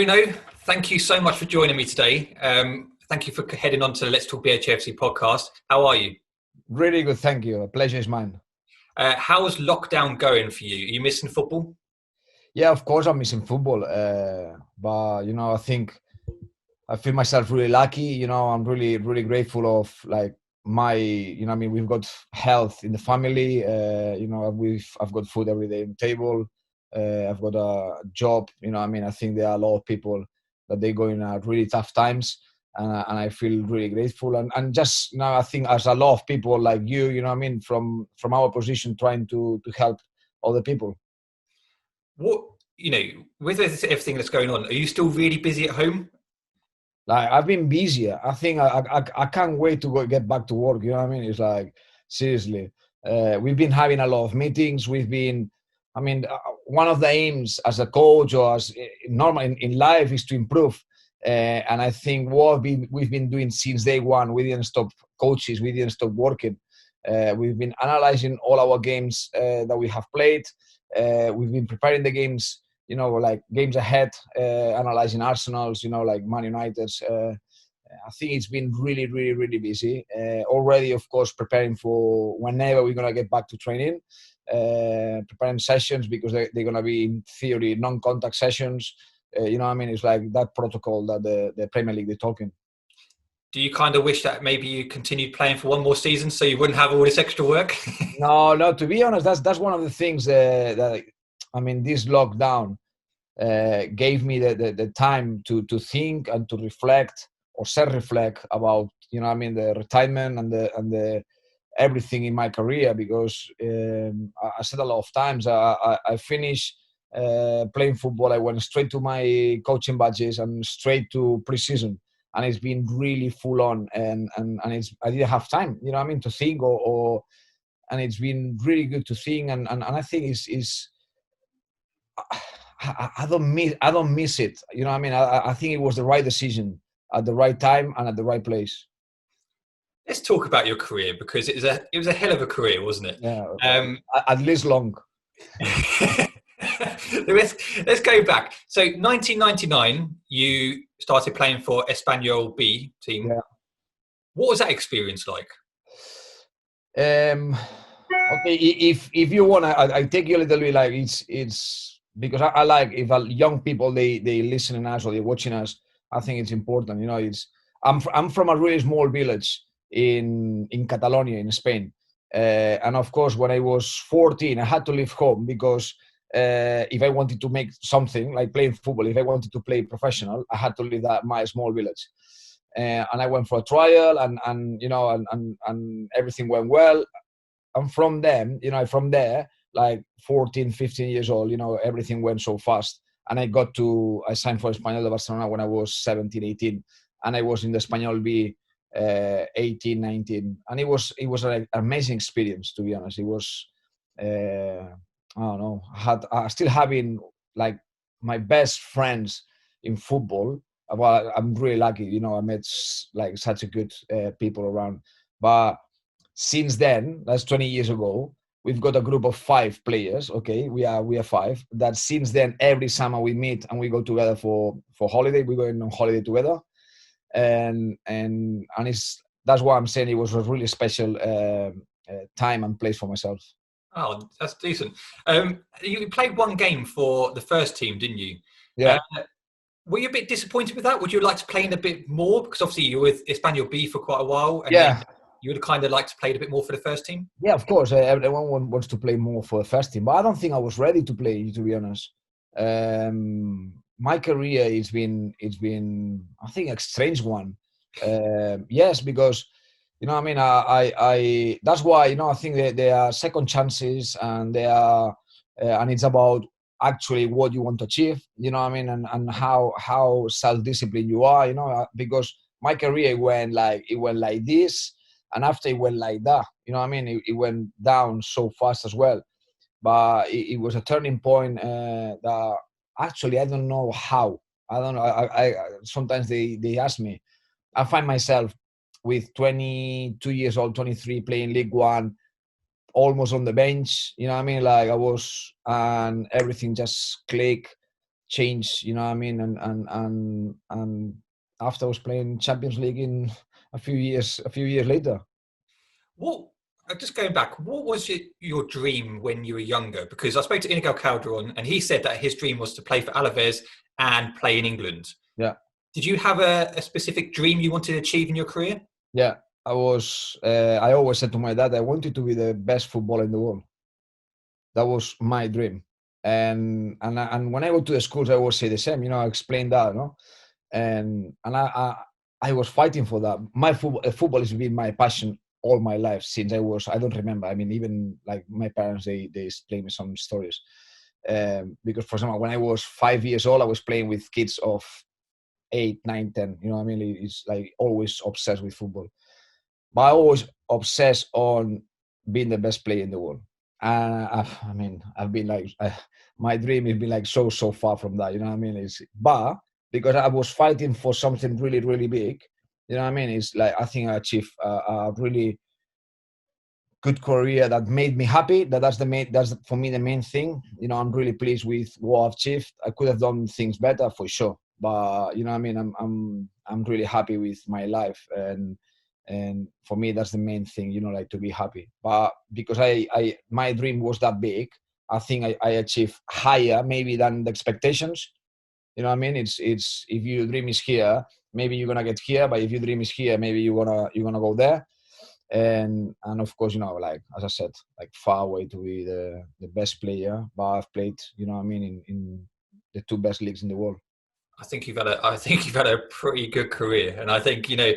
Bruno, thank you so much for joining me today. Thank you for heading on to the Let's Talk BHAFC podcast. How are you? Really good, thank you. A pleasure is mine. How's lockdown going for you? Are you missing football? Yeah, of course I'm missing football. But, I feel myself really lucky. I'm really, really grateful of we've got health in the family. I've got food every day on the table. I've got a job. I think there are a lot of people that they go in really tough times. And I feel really grateful. And just now, I think as a lot of people like you, from our position, trying to help other people. What, with everything that's going on, are you still really busy at home? Like, I've been busier. I think I can't wait to get back to work. It's like, seriously. We've been having a lot of meetings. One of the aims as a coach or as normal in life is to improve. And I think what we've been doing since day one, we didn't stop coaches, we didn't stop working. We've been analyzing all our games that we have played. We've been preparing the games, like games ahead, analyzing Arsenal's, like Man United's. I think it's been really, really, really busy. Already, of course, preparing for whenever we're going to get back to training, preparing sessions because they're going to be, in theory, non-contact sessions. It's like that protocol that the Premier League they're talking. Do you kind of wish that maybe you continued playing for one more season so you wouldn't have all this extra work? No. To be honest, that's one of the things that this lockdown gave me the time to think and to reflect or self-reflect about the retirement and the everything in my career, because I said a lot of times I finished playing football. I went straight to my coaching badges and straight to pre-season, and it's been really full on, and I didn't have time to think and it's been really good to think, and I think it's I don't miss it. I think it was the right decision at the right time and at the right place. Let's talk about your career, because it was a hell of a career, wasn't it? Yeah, at least long. Let's go back. So 1999, you started playing for Espanyol B team. Yeah. What was that experience like? Okay, if you want, I take you a little bit, like it's because I like if young people they listening us or they're watching us. I think it's important. I'm from a really small village in Catalonia in Spain, and of course when I was 14, I had to leave home because if I wanted to make something like playing football, if I wanted to play professional, I had to leave my small village. And I went for a trial, and everything went well. And from there, like 14, 15 years old, everything went so fast. And I signed for Espanyol de Barcelona when I was 17, 18. And I was in the Espanyol B 18, 19. And it was an amazing experience, to be honest. It was, I don't know, still having like my best friends in football. Well, I'm really lucky, I met like such a good people around. But since then, that's 20 years ago, we've got a group of 5 players. Okay, we are 5. That since then, every summer we meet and we go together for holiday. We go on holiday together, and that's why I'm saying it was a really special time and place for myself. Oh, that's decent. You played one game for the first team, didn't you? Yeah. Were you a bit disappointed with that? Would you like to play in a bit more? Because obviously you were with Espanyol B for quite a while. And yeah. You would kind of like to play a bit more for the first team? Yeah, of course. Everyone wants to play more for the first team. But I don't think I was ready to play, to be honest. My career, it's been I think, a strange one. Yes, because, I that's why, I think that there are second chances, and they are, and it's about actually what you want to achieve, and how self-disciplined you are, because my career went like this, and after it went like that, it went down so fast as well. But it was a turning point that actually I don't know how. I don't know. I sometimes they ask me. I find myself with 22 years old, 23, playing League One, almost on the bench. Like I was, and everything just clicked. changed, you know what I mean? And after I was playing Champions League in a few years later. What, just going back, what was your dream when you were younger? Because I spoke to Inigo Calderon and he said that his dream was to play for Alaves and play in England. Yeah. Did you have a specific dream you wanted to achieve in your career? Yeah, I always said to my dad, I wanted to be the best footballer in the world. That was my dream. And when I go to the schools, I always say the same. You know, I explain that, no? And I was fighting for that. My football has been my passion all my life since I don't remember. I mean, even like my parents, they explain me some stories. Because, for example, when I was 5 years old, I was playing with kids of 8, 9, 10. You know what I mean? It's like always obsessed with football. But I always obsessed on being the best player in the world. And I've been like, my dream has been like so far from that. You know what I mean? But because I was fighting for something really, really big, you know what I mean? It's like, I think I achieved a really good career that made me happy. That's for me the main thing. You know, I'm really pleased with what I've achieved. I could have done things better for sure, but you know what I mean? I'm really happy with my life, and for me that's the main thing, you know, like to be happy. But because my dream was that big, I think I achieved higher maybe than the expectations. You know what I mean? It's if your dream is here, maybe you're gonna get here, but if your dream is here, maybe you're gonna go there. And of course, you know, like as I said, like far away to be the best player, but I've played, you know what I mean, in the 2 best leagues in the world. I think you've had a pretty good career, and I think, you know,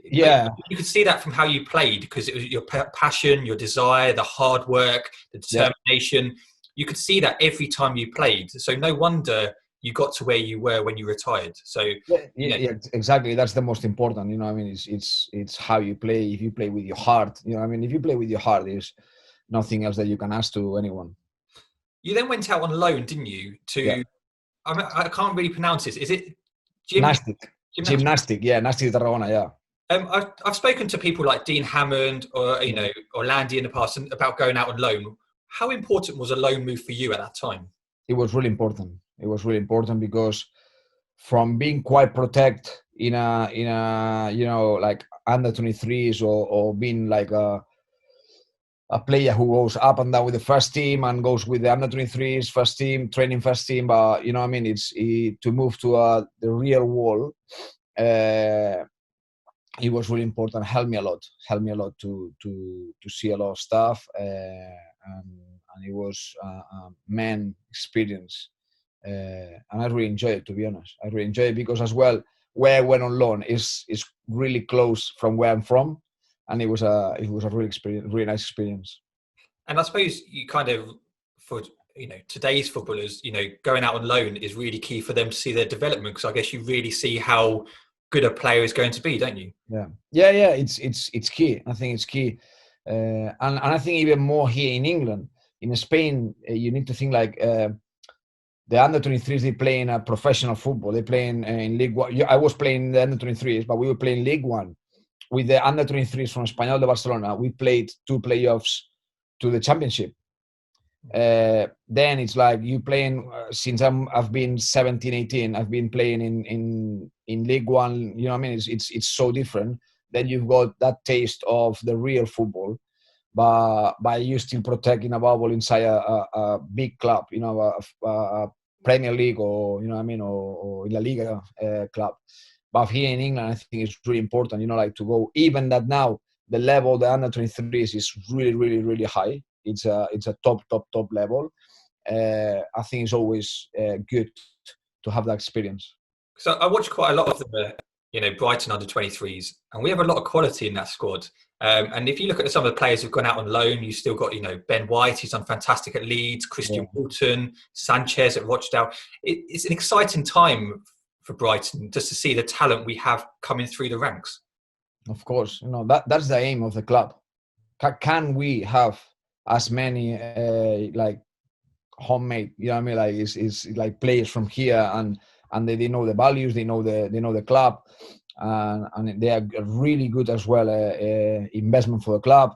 Yeah, you could see that from how you played, because it was your passion, your desire, the hard work, the determination. Yeah. You could see that every time you played. So no wonder you got to where you were when you retired. So yeah, exactly. That's the most important. You know what I mean? It's how you play. If you play with your heart, you know what I mean? If you play with your heart, there's nothing else that you can ask to anyone. You then went out on loan, didn't you? I can't really pronounce this. Is it Gymnastic? Yeah, Gymnastic Tarragona, yeah. I've spoken to people like Dean Hammond or, you know, Orlandi in the past about going out on loan. How important was a loan move for you at that time? It was really important. It was really important because from being quite protected in a you know, like under 23s or being like a player who goes up and down with the first team and goes with the under 23s first team, training first team, but you know what I mean, to move to the real world. It was really important. Helped me a lot to see a lot of stuff, and it was a man experience, and I really enjoy it, to be honest. I really enjoy it because as well, where I went on loan is really close from where I'm from, and it was a really nice experience. And I suppose you kind of, for, you know, today's footballers, you know, going out on loan is really key for them to see their development, because I guess you really see how good a player is going to be, don't you? Yeah. It's key. I think it's key, and I think even more here in England. In Spain, you need to think like the under 23s. They play in a professional football. They play in League One. I was playing the under 23s, but we were playing League One with the under 23s from Espanyol de Barcelona. We played 2 playoffs to the championship. Then it's like you playing since I've been 17, 18. I've been playing in League One. You know what I mean? It's so different. Then you've got that taste of the real football, but you still protecting a bubble inside a big club. You know, a Premier League, or you know what I mean, or in La Liga club. But here in England, I think it's really important. You know, like to go, even that now the level the under 23s is really, really, really high. It's a top level. I think it's always good to have that experience. So I watch quite a lot of the, you know, Brighton under 23s, and we have a lot of quality in that squad. And if you look at some of the players who've gone out on loan, you've still got, you know, Ben White, who's done fantastic at Leeds, Christian Walton, Sanchez at Rochdale. It's an exciting time for Brighton just to see the talent we have coming through the ranks. Of course, you know, that's the aim of the club. Can we have as many like homemade, you know what I mean, like it's like players from here, and they know the values, they know the club, and they are really good as well investment for the club.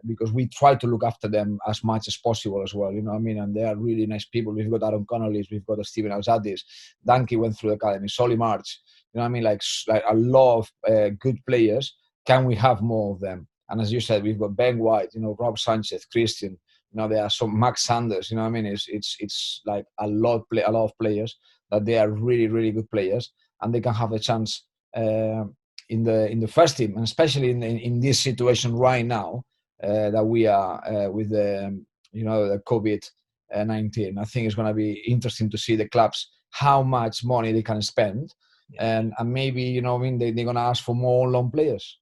because we try to look after them as much as possible as well. You know what I mean? And they are really nice people. We've got Aaron Connolly's, we've got Steven Alzadis, Danke went through the academy, Solly March. You know what I mean? Like a lot of good players. Can we have more of them? And as you said, we've got Ben White, you know, Rob Sanchez, Christian. You know, there are some Max Sanders. You know what I mean? It's like a lot of players that they are really, really good players, and they can have a chance in the first team, and especially in this situation right now that we are with the the COVID-19. I think it's going to be interesting to see the clubs how much money they can spend, and maybe I mean they're going to ask for more loan players.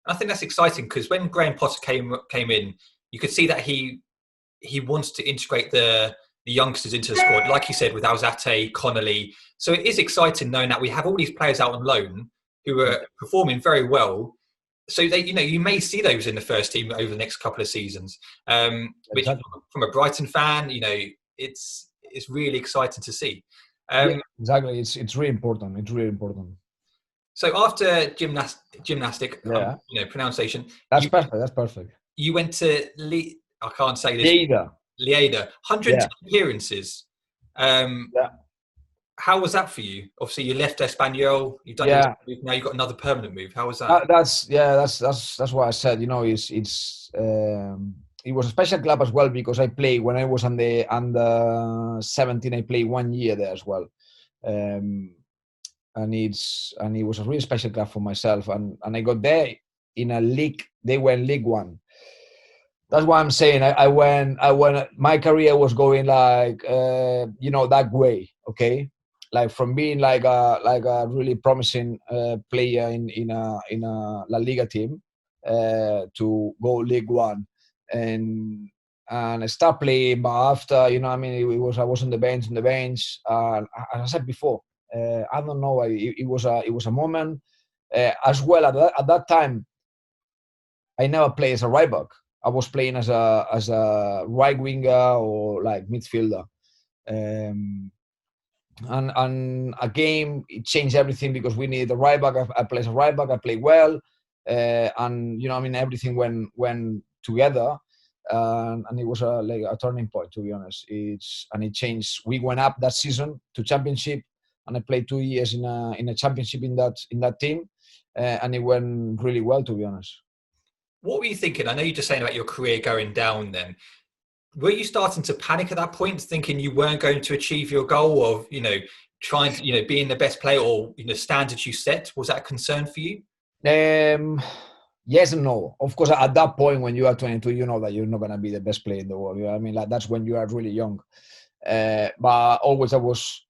I think that's exciting because when Graham Potter came in, you could see that he wants to integrate the youngsters into the squad, like you said, with Alzate, Connolly. So it is exciting knowing that we have all these players out on loan who are performing very well. So they, you may see those in the first team over the next couple of seasons. Which, from a Brighton fan, it's really exciting to see. Exactly, it's really important. It's really important. So after gymnastic, pronunciation. That's perfect. You went to I can't say this. Lleida, 110 appearances. How was that for you? Obviously, you left Espanyol. You've done your move, now you've got another permanent move. How was that? That's what I said. It was a special club as well because I played when I was under 17. I played 1 year there as well, and it was a really special club for myself. And I got there in a league. They were in League One. That's why I'm saying I went. My career was going like that way. Okay, like from being like a really promising player in a La Liga team to go League One and I start playing. But after I was on the bench. As I said before, I don't know. It was a moment as well at that time. I never played as a right back. I was playing as a right winger or like midfielder, and a game it changed everything because we needed a right back. I played as a right back. I played well, and everything went together, and it was a turning point, to be honest. It changed. We went up that season to championship, and I played 2 years in a championship in that team, and it went really well, to be honest. What were you thinking? I know you're just saying about your career going down then. Were you starting to panic at that point, thinking you weren't going to achieve your goal of, trying to, being the best player or, standards you set? Was that a concern for you? Yes and no. Of course, at that point when you are 22, you know that you're not going to be the best player in the world. You know what I mean? Like that's when you are really young. But always I was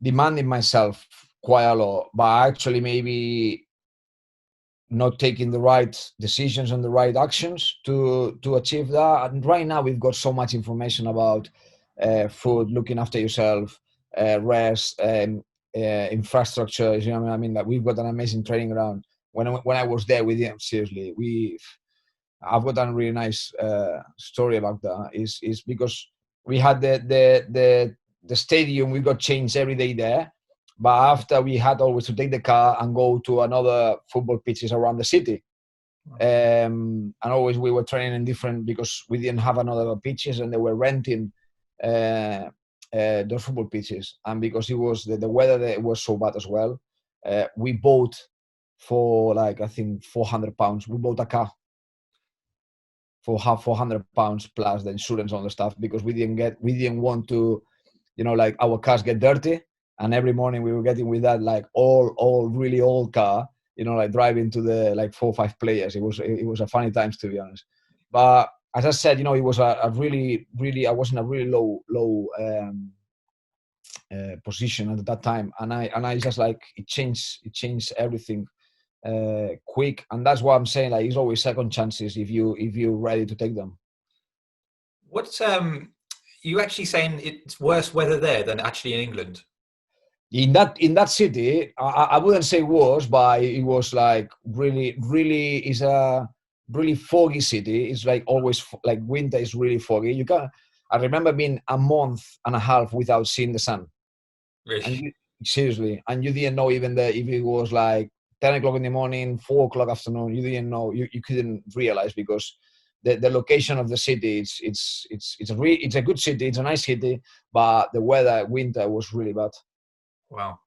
demanding myself quite a lot. But actually maybe not taking the right decisions and the right actions to achieve that. And right now we've got so much information about food, looking after yourself, rest, infrastructure. You know what I mean? That we've got an amazing training ground. When I was there with him, seriously, I've got a really nice story about that. Is because we had the stadium, we got changed every day there. But after we had always to take the car and go to another football pitches around the city. And always we were training in different, because we didn't have another pitches and they were renting those football pitches. And because it was the weather that was so bad as well, we bought for like, I think £400. We bought a car for £400 plus the insurance on the stuff, because we didn't want to, like our cars get dirty. And every morning we were getting with that like all really old car, like driving to the like 4 or 5 players. It was a funny times, to be honest. But as I said, it was a really I was in a really low position at that time, and I just like it changed everything quick. And that's what I'm saying. Like it's always second chances if you're ready to take them. What's you actually saying it's worse weather there than actually in England? In that city, I wouldn't say worse, but it was like really is a really foggy city. It's like always like winter is really foggy. I remember being a month and a half without seeing the sun. Really? Seriously, and you didn't know even if it was like 10 o'clock in the morning, 4 o'clock afternoon. You didn't know, you couldn't realize, because the location of the city, it's a good city, it's a nice city, but the weather, winter, was really bad. Wow.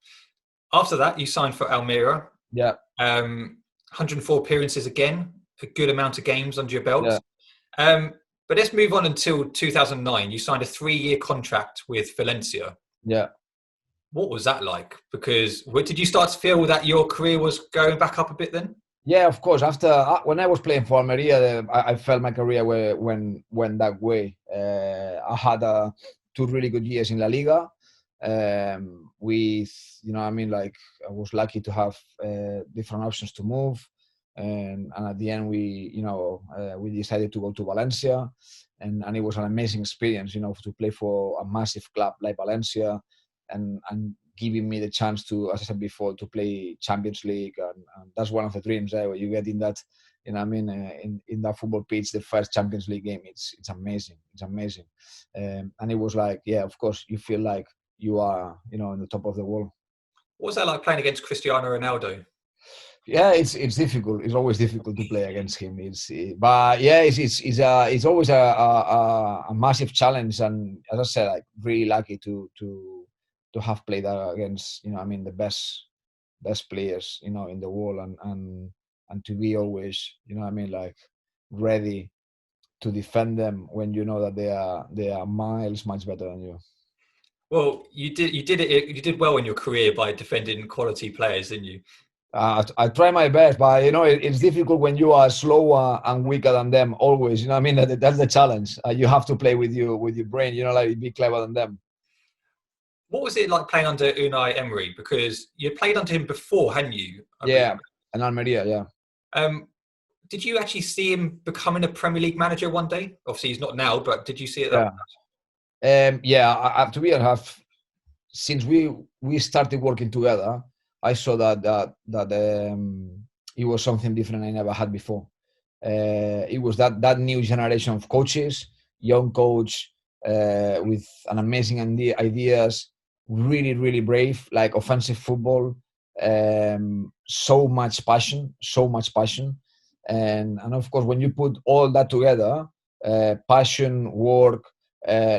After that, you signed for Almira. Yeah. 104 appearances again, a good amount of games under your belt. Yeah. But let's move on until 2009. You signed a 3-year contract with Valencia. Yeah. What was that like? Because did you start to feel that your career was going back up a bit then? Yeah, of course. After when I was playing for Almeria, I felt my career went that way. I had 2 really good years in La Liga. With I was lucky to have different options to move, and at the end we decided to go to Valencia, and it was an amazing experience, to play for a massive club like Valencia, and giving me the chance to, as I said before, to play Champions League, and that's one of the dreams where you get in that, in that football pitch, the first Champions League game. It's amazing. It's amazing, and it was like, yeah, of course, you feel like you are, in the top of the world. What was that like playing against Cristiano Ronaldo? Yeah, it's difficult. It's always difficult to play against him. But yeah, it's always a massive challenge. And as I said, like, really lucky to have played against, the best players, in the world, and to be always, ready to defend them when you know that they are miles much better than you. Well, you did well in your career by defending quality players, didn't you? I try my best, but it's difficult when you are slower and weaker than them always. That's the challenge. You have to play with your brain. Be clever than them. What was it like playing under Unai Emery? Because you played under him before, hadn't you? Yeah, and Almeria, yeah. Did you actually see him becoming a Premier League manager one day? Obviously, he's not now, but did you see it that? Yeah. To be honest, since we started working together, I saw that it was something different I never had before. It was that new generation of coaches, young coach with an amazing ideas, really, really brave, like offensive football, so much passion, and of course when you put all that together, passion, work,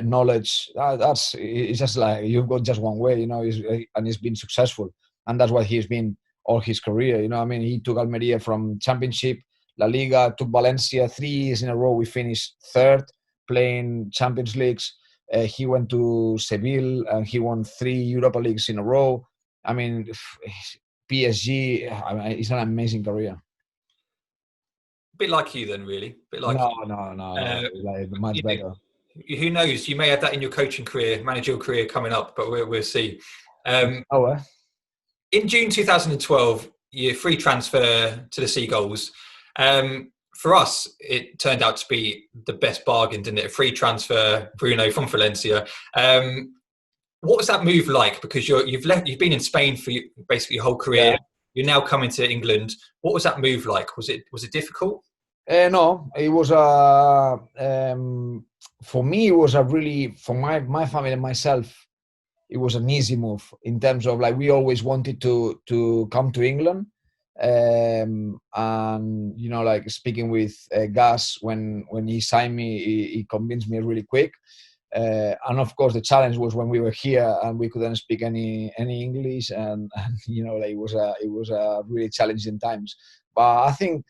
knowledge, it's just like you've got just one way, and it's been successful, and that's what he's been all his career. He took Almeria from Championship, La Liga, took Valencia 3 years in a row. We finished third, playing Champions Leagues. He went to Seville and he won 3 Europa Leagues in a row. PSG, it's an amazing career. A bit like you then, really. A bit like no. Like much better. Who knows? You may have that in your coaching career, managerial career coming up, but we'll see. In June 2012, your free transfer to the Seagulls. For us, it turned out to be the best bargain, didn't it? A free transfer, Bruno from Valencia. What was that move like? Because you've been in Spain for basically your whole career. Yeah. You're now coming to England. What was that move like? Was it difficult? No, it was for me. It was for my family and myself. It was an easy move in terms of, like, we always wanted to come to England, and like speaking with Gus when he signed me, he convinced me really quick. And of course, the challenge was when we were here and we couldn't speak any English, and like it was a really challenging times. But I think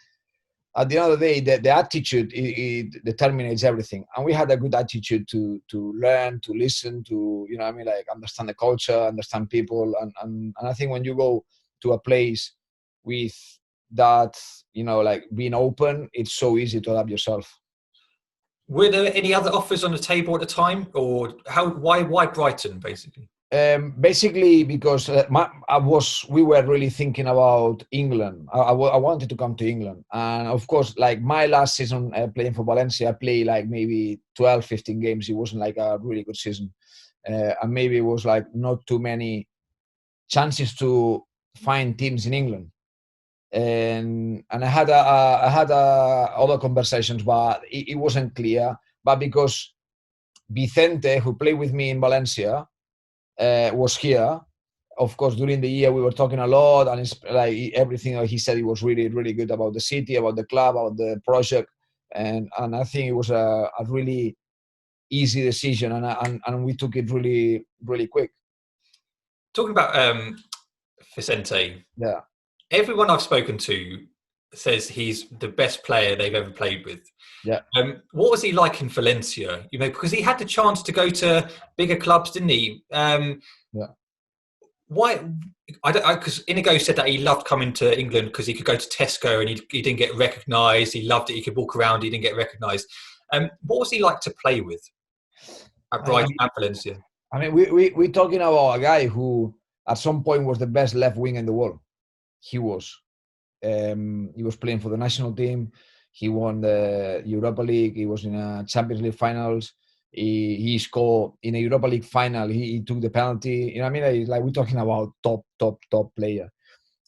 at the end of the day, the attitude it determines everything. And we had a good attitude to learn, to listen, to like understand the culture, understand people, and I think when you go to a place with that, like being open, it's so easy to adapt yourself. Were there any other offers on the table at the time, or why Brighton, basically? Basically, because we were really thinking about England. I wanted to come to England, and of course, like my last season playing for Valencia, I played like maybe 12, 15 games. It wasn't like a really good season, and maybe it was like not too many chances to find teams in England. And I had other conversations, but it wasn't clear. But because Vicente, who played with me in Valencia, was here, of course, during the year we were talking a lot, and it's like everything that he said, he was really, really good about the city, about the club, about the project, and I think it was a really easy decision, and we took it really, really quick. Talking about Vicente, Yeah. everyone I've spoken to says he's the best player they've ever played with. Yeah. What was he like in Valencia? You know, because he had the chance to go to bigger clubs, didn't he? Yeah. Why? Because Inigo said that he loved coming to England because he could go to Tesco and he didn't get recognised. He loved it. He could walk around. He didn't get recognised. What was he like to play with at Brighton and Valencia? I mean, we're talking about a guy who at some point was the best left wing in the world. He was. He was playing for the national team. He won the Europa League. He was in a Champions League finals. He scored in a Europa League final. He took the penalty. You know what I mean? Like we're talking about top player.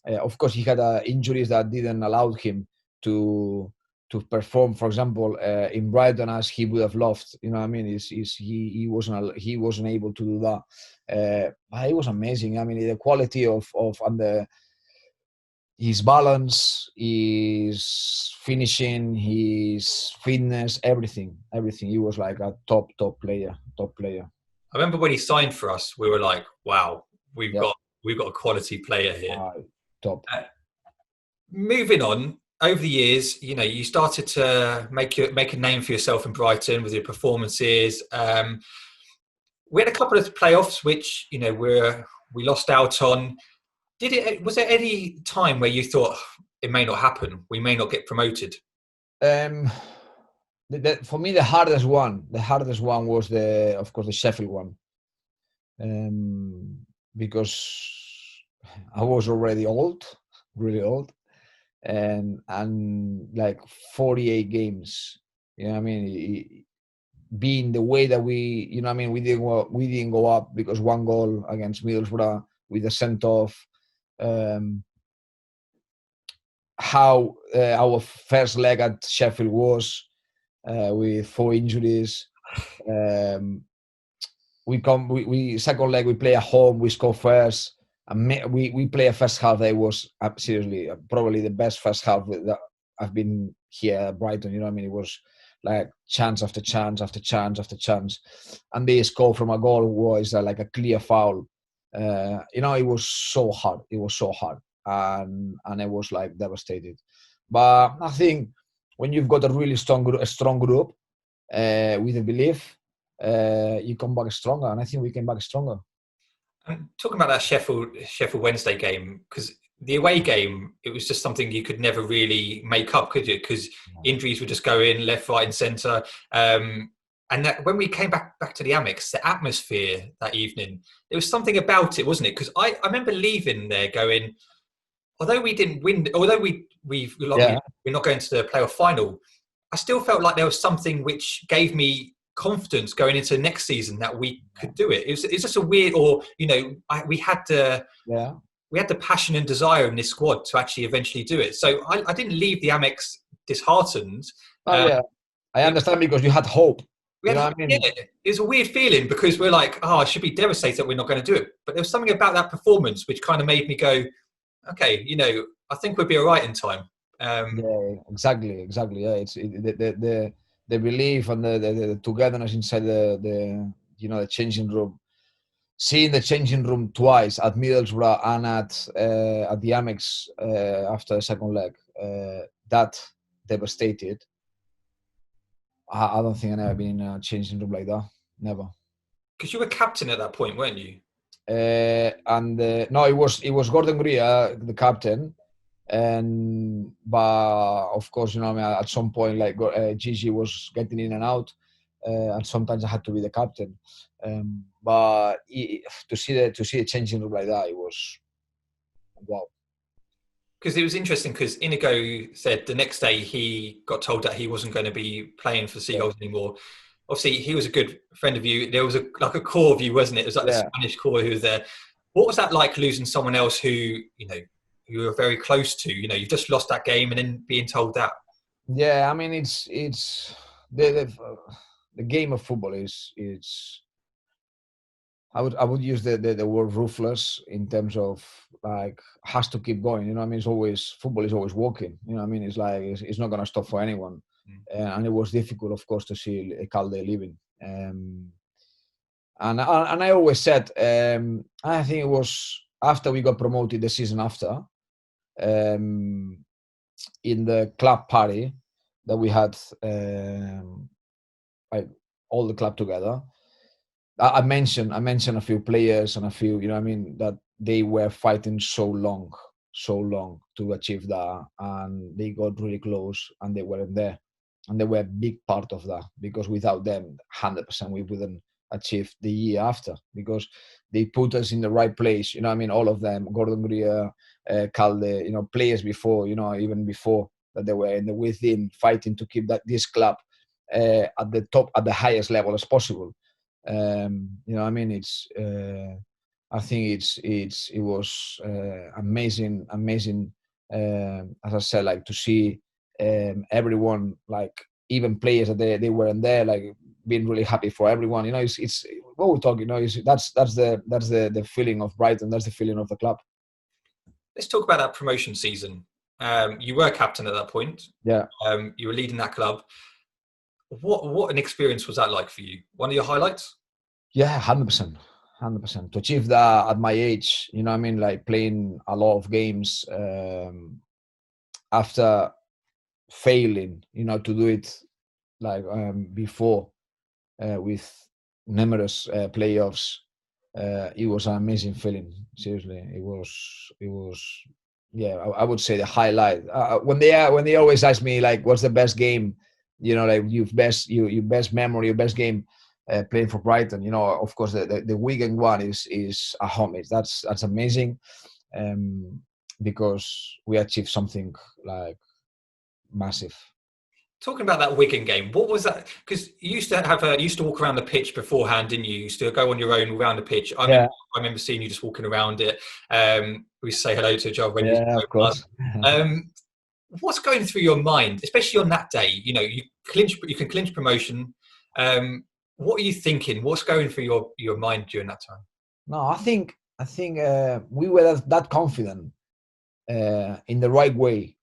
Of course, he had injuries that didn't allow him to perform. For example, in Brighton as he would have loved. You know what I mean? He wasn't able to do that. But it was amazing. I mean, the quality of and his balance, his finishing, his fitness, everything. He was like a top player. I remember when he signed for us, we were like, "Wow, we've got a quality player here." Top. Moving on over the years, you know, you started to make a name for yourself in Brighton with your performances. We had a couple of playoffs, which you know we lost out on. Was there any time where you thought it may not happen? We may not get promoted. For me, the hardest one was of course, the Sheffield one, because I was already old, really old, and like 48 games. You know what I mean? Being the way that we didn't go up because one goal against Middlesbrough with a sent off. How our first leg at Sheffield was with 4 injuries. We second leg we play at home, we score first, and we play a first half that was seriously probably the best first half that I've been here at Brighton. You know what I mean? It was like chance after chance after chance after chance, and they score from a goal was like a clear foul. You know, it was so hard. And I was like devastated. But I think when you've got a really strong group with a belief, you come back stronger, and I think we came back stronger. And talking about that Sheffield Wednesday game, because the away game, it was just something you could never really make up, could you? Because injuries would just go in left, right, and centre. And that when we came back to the Amex, the atmosphere that evening, there was something about it, wasn't it? Because I remember leaving there going, although we didn't win, although we're not going to the playoff final, I still felt like there was something which gave me confidence going into the next season that we could do it. It's just a weird, or you know, we had the passion and desire in this squad to actually eventually do it. So I didn't leave the Amex disheartened. I understand, because you had hope. You know what I mean? Yeah, it was a weird feeling because we're like, I should be devastated that we're not going to do it. But there was something about that performance which kind of made me go, okay, you know, I think we'll be all right in time. Exactly. Yeah, it's the belief and the togetherness inside the changing room. Seeing the changing room twice at Middlesbrough and at the Amex after the second leg, that devastated. I don't think I've ever been in a changing room like that. Never. Because you were captain at that point, weren't you? No, it was Gordon Greer, the captain, but of course, you know, I mean, at some point, like Gigi was getting in and out, and sometimes I had to be the captain. But to see the changing room like that, it was wow. Because it was interesting, because Inigo said the next day he got told that he wasn't going to be playing for Seagulls anymore. Obviously, he was a good friend of you. There was a core of you, wasn't it? It was like the Spanish core who was there. What was that like, losing someone else who, you know, you were very close to? You know, you've just lost that game and then being told that. Yeah, I mean, it's the game of football is I would use the word ruthless in terms of like has to keep going. You know what I mean? It's always football is always walking. You know what I mean? It's like it's not gonna stop for anyone. And it was difficult, of course, to see Calde leaving. And I always said, I think it was after we got promoted the season after, in the club party that we had, like all the club together. I mentioned a few players and a few, you know what I mean, that they were fighting so long to achieve that, and they got really close and they weren't there. And they were a big part of that, because without them, 100% we wouldn't achieve the year after, because they put us in the right place. You know what I mean? All of them, Gordon Greer, Calde, you know, players before, you know, even before that they were in the within fighting to keep this club at the top, at the highest level as possible. You know, I mean, I think it was amazing. As I said, like to see everyone, like even players that they weren't there, like being really happy for everyone. You know, it's what we're talking. You know, that's the feeling of Brighton. That's the feeling of the club. Let's talk about that promotion season. You were captain at that point. Yeah. You were leading that club. What an experience was that like for you? One of your highlights? Yeah, 100%. 100%. To achieve that at my age, you know what I mean? Like playing a lot of games after failing, you know, to do it like before with numerous playoffs. It was an amazing feeling. Seriously, it was. Yeah, I would say the highlight. When they always ask me like, "What's the best game?" You know, like your best memory, your best game playing for Brighton. You know, of course, the weekend one is a homage. That's amazing, because we achieved something like massive. Talking about that Wigan game, what was that? Because you used to walk around the pitch beforehand, didn't you? You used to go on your own around the pitch. I remember seeing you just walking around it. We used to say hello to each other when you of course. What's going through your mind, especially on that day? You know, you can clinch promotion. What are you thinking? What's going through your mind during that time? No, I think we were that confident in the right way.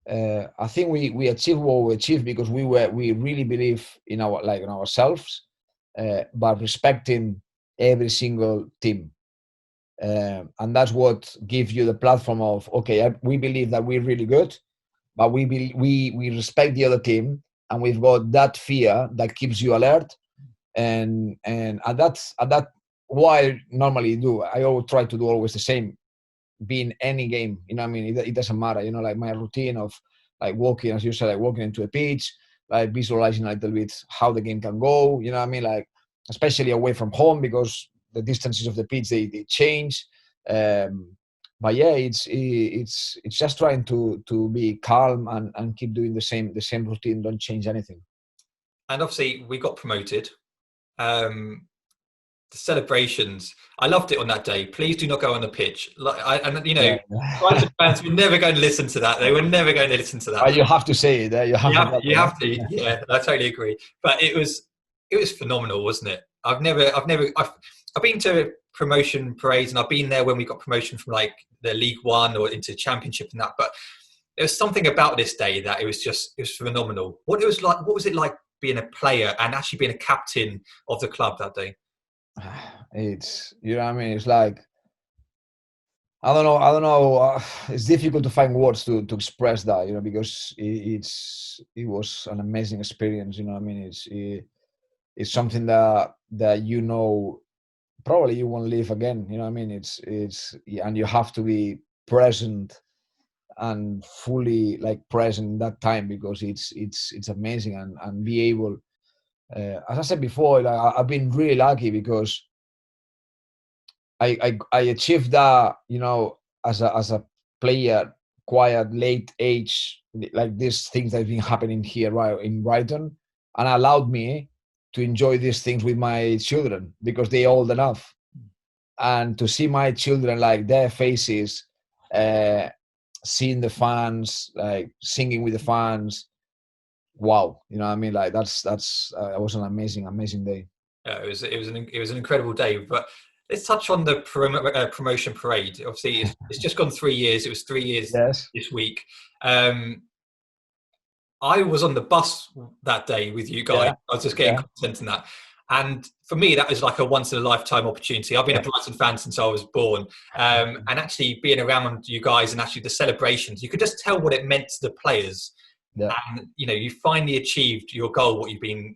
I think we achieved what we achieved because we really believe in ourselves, but respecting every single team, and that's what gives you the platform of okay, we believe that we're really good, but we respect the other team, and we've got that fear that keeps you alert, and that's what I normally do. I always try to do always the same, be in any game. You know what I mean? It doesn't matter. You know, like my routine of like walking, as you said, like walking into a pitch, like visualizing a little bit how the game can go. You know what I mean? Like especially away from home because the distances of the pitch they change. But yeah, it's just trying to be calm and keep doing the same routine. Don't change anything. And obviously, we got promoted. The celebrations, I loved it on that day. Please do not go on the pitch. Brighton fans were never going to listen to that. They were never going to listen to that. You have to say it. You have to. Yeah, I totally agree. But it was phenomenal, wasn't it? I've been to promotion parades, and I've been there when we got promotion from like the League One or into Championship and that. But there was something about this day that it was phenomenal. What was it like being a player and actually being a captain of the club that day? It's, you know what I mean? It's like, I don't know. It's difficult to find words to express that, you know, because it was an amazing experience. You know what I mean? It's something that you know probably you won't live again. You know what I mean? It's and you have to be present and fully like present in that time because it's amazing and be able. As I said before, like, I've been really lucky because I achieved that, you know, as a player, quite at late age, like these things that have been happening here right in Brighton, and allowed me to enjoy these things with my children because they're old enough, and to see my children like their faces, seeing the fans, like singing with the fans. Wow, you know what I mean? Like that was an amazing day. Yeah, it was an incredible day. But let's touch on the promotion parade. Obviously, it's just gone 3 years. It was 3 years Yes. this week. I was on the bus that day with you guys. Yeah. I was just getting content in that. And for me, that was like a once in a lifetime opportunity. I've been a Brighton fan since I was born. And actually being around you guys and actually the celebrations, you could just tell what it meant to the players. Yeah. And, you finally achieved your goal, what you've been,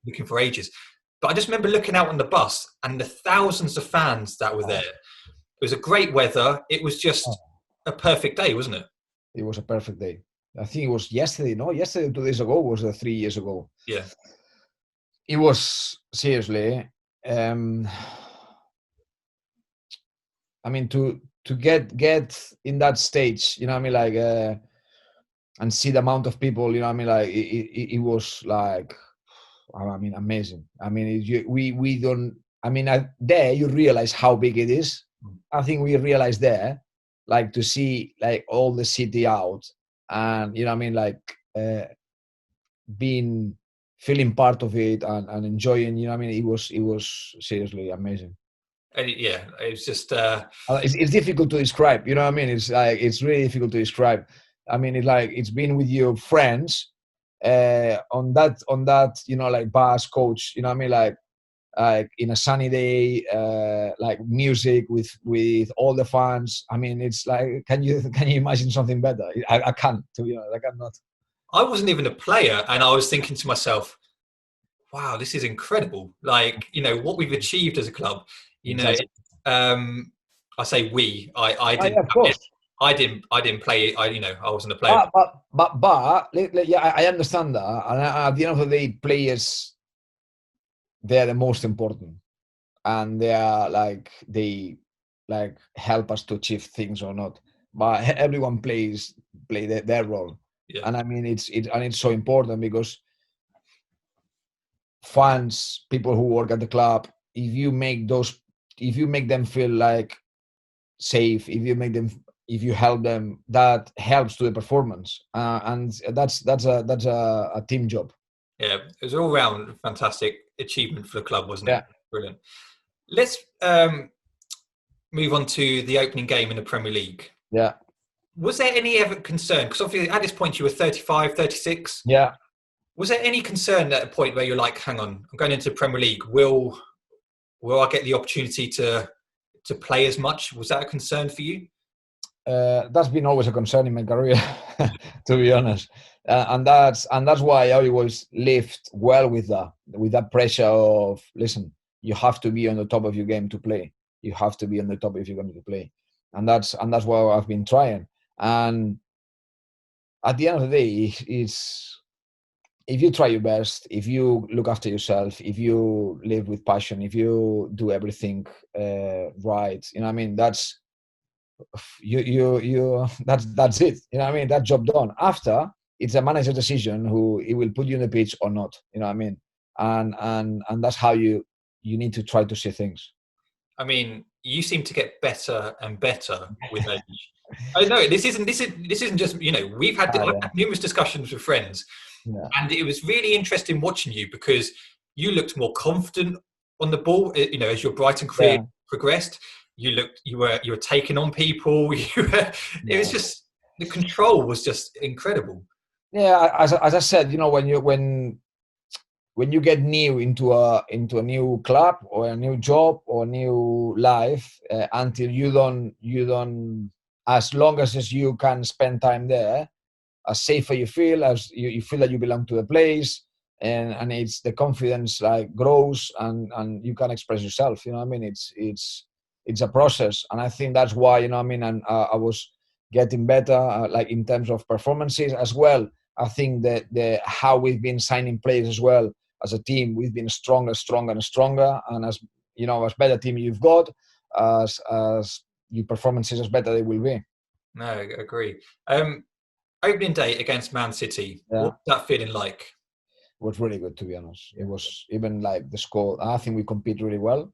looking for ages. But I just remember looking out on the bus and the thousands of fans that were there. It was a great weather. It was just a perfect day, wasn't it? It was a perfect day. I think it was yesterday, no? Yesterday, 2 days ago, was 3 years ago. Yeah. It was, seriously, I mean, to get in that stage, you know what I mean, like, and see the amount of people, you know what I mean, like, it was like, I mean, amazing. I mean, we don't, I mean, there you realize how big it is. I think we realized there, like, to see, like, all the city out, and, you know what I mean, like, feeling part of it and enjoying, you know what I mean, it was seriously amazing. And it's just it's difficult to describe, you know what I mean, it's like, it's really difficult to describe. I mean, it's like, it's been with your friends on that, you know, like, bus coach, you know what I mean, like in a sunny day, like, music with all the fans. I mean, it's like, can you imagine something better? I can't, to be honest, I cannot. I wasn't even a player, and I was thinking to myself, wow, this is incredible. Like, what we've achieved as a club, Exactly. I say we, I didn't, yeah, of course. I didn't play. I wasn't a player. But yeah, I understand that. And at the end of the day, players, they're the most important, and they are like, they like help us to achieve things or not. But everyone play their role, and I mean, it's so important, because fans, people who work at the club, if you make them feel like safe, if you help them, that helps to the performance, and that's a team job. Yeah, it was all round fantastic achievement for the club, wasn't it? Brilliant. Let's move on to the opening game in the Premier League. Yeah. Was there any ever concern? Because obviously at this point you were 35, 36. Yeah. Was there any concern at a point where you're like, hang on, I'm going into the Premier League. Will I get the opportunity to play as much? Was that a concern for you? That's been always a concern in my career, to be honest, and that's why I always lived well with that pressure of, listen, you have to be on the top of your game to play. You have to be on the top if you're going to play, and that's what I've been trying. And at the end of the day, it's, if you try your best, if you look after yourself, if you live with passion, if you do everything right, you know what I mean, that's that's it, you know what I mean, that job done. After, it's a manager's decision who he will put you on the pitch or not, you know what I mean, and that's how you need to try to see things. I mean, you seem to get better and better with age. I know this isn't just, we've had numerous discussions with friends, and it was really interesting watching you, because you looked more confident on the ball, as your Brighton career progressed. You were taking on people. It was just, the control was just incredible. Yeah, as I said, when you get new into a new club or a new job or a new life, until you don't, as long as you can spend time there, as safer you feel, as you feel that you belong to the place, and it's the confidence like grows, and you can express yourself. You know what I mean? It's a process, and I think that's why, you know what I mean. And I was getting better, like in terms of performances as well. I think that how we've been signing players as well as a team, we've been stronger, and as you know, as better team you've got, as your performances, as better they will be. No, I agree. Opening day against Man City, what was that feeling like? It was really good, to be honest. It was, even like the score, I think we compete really well.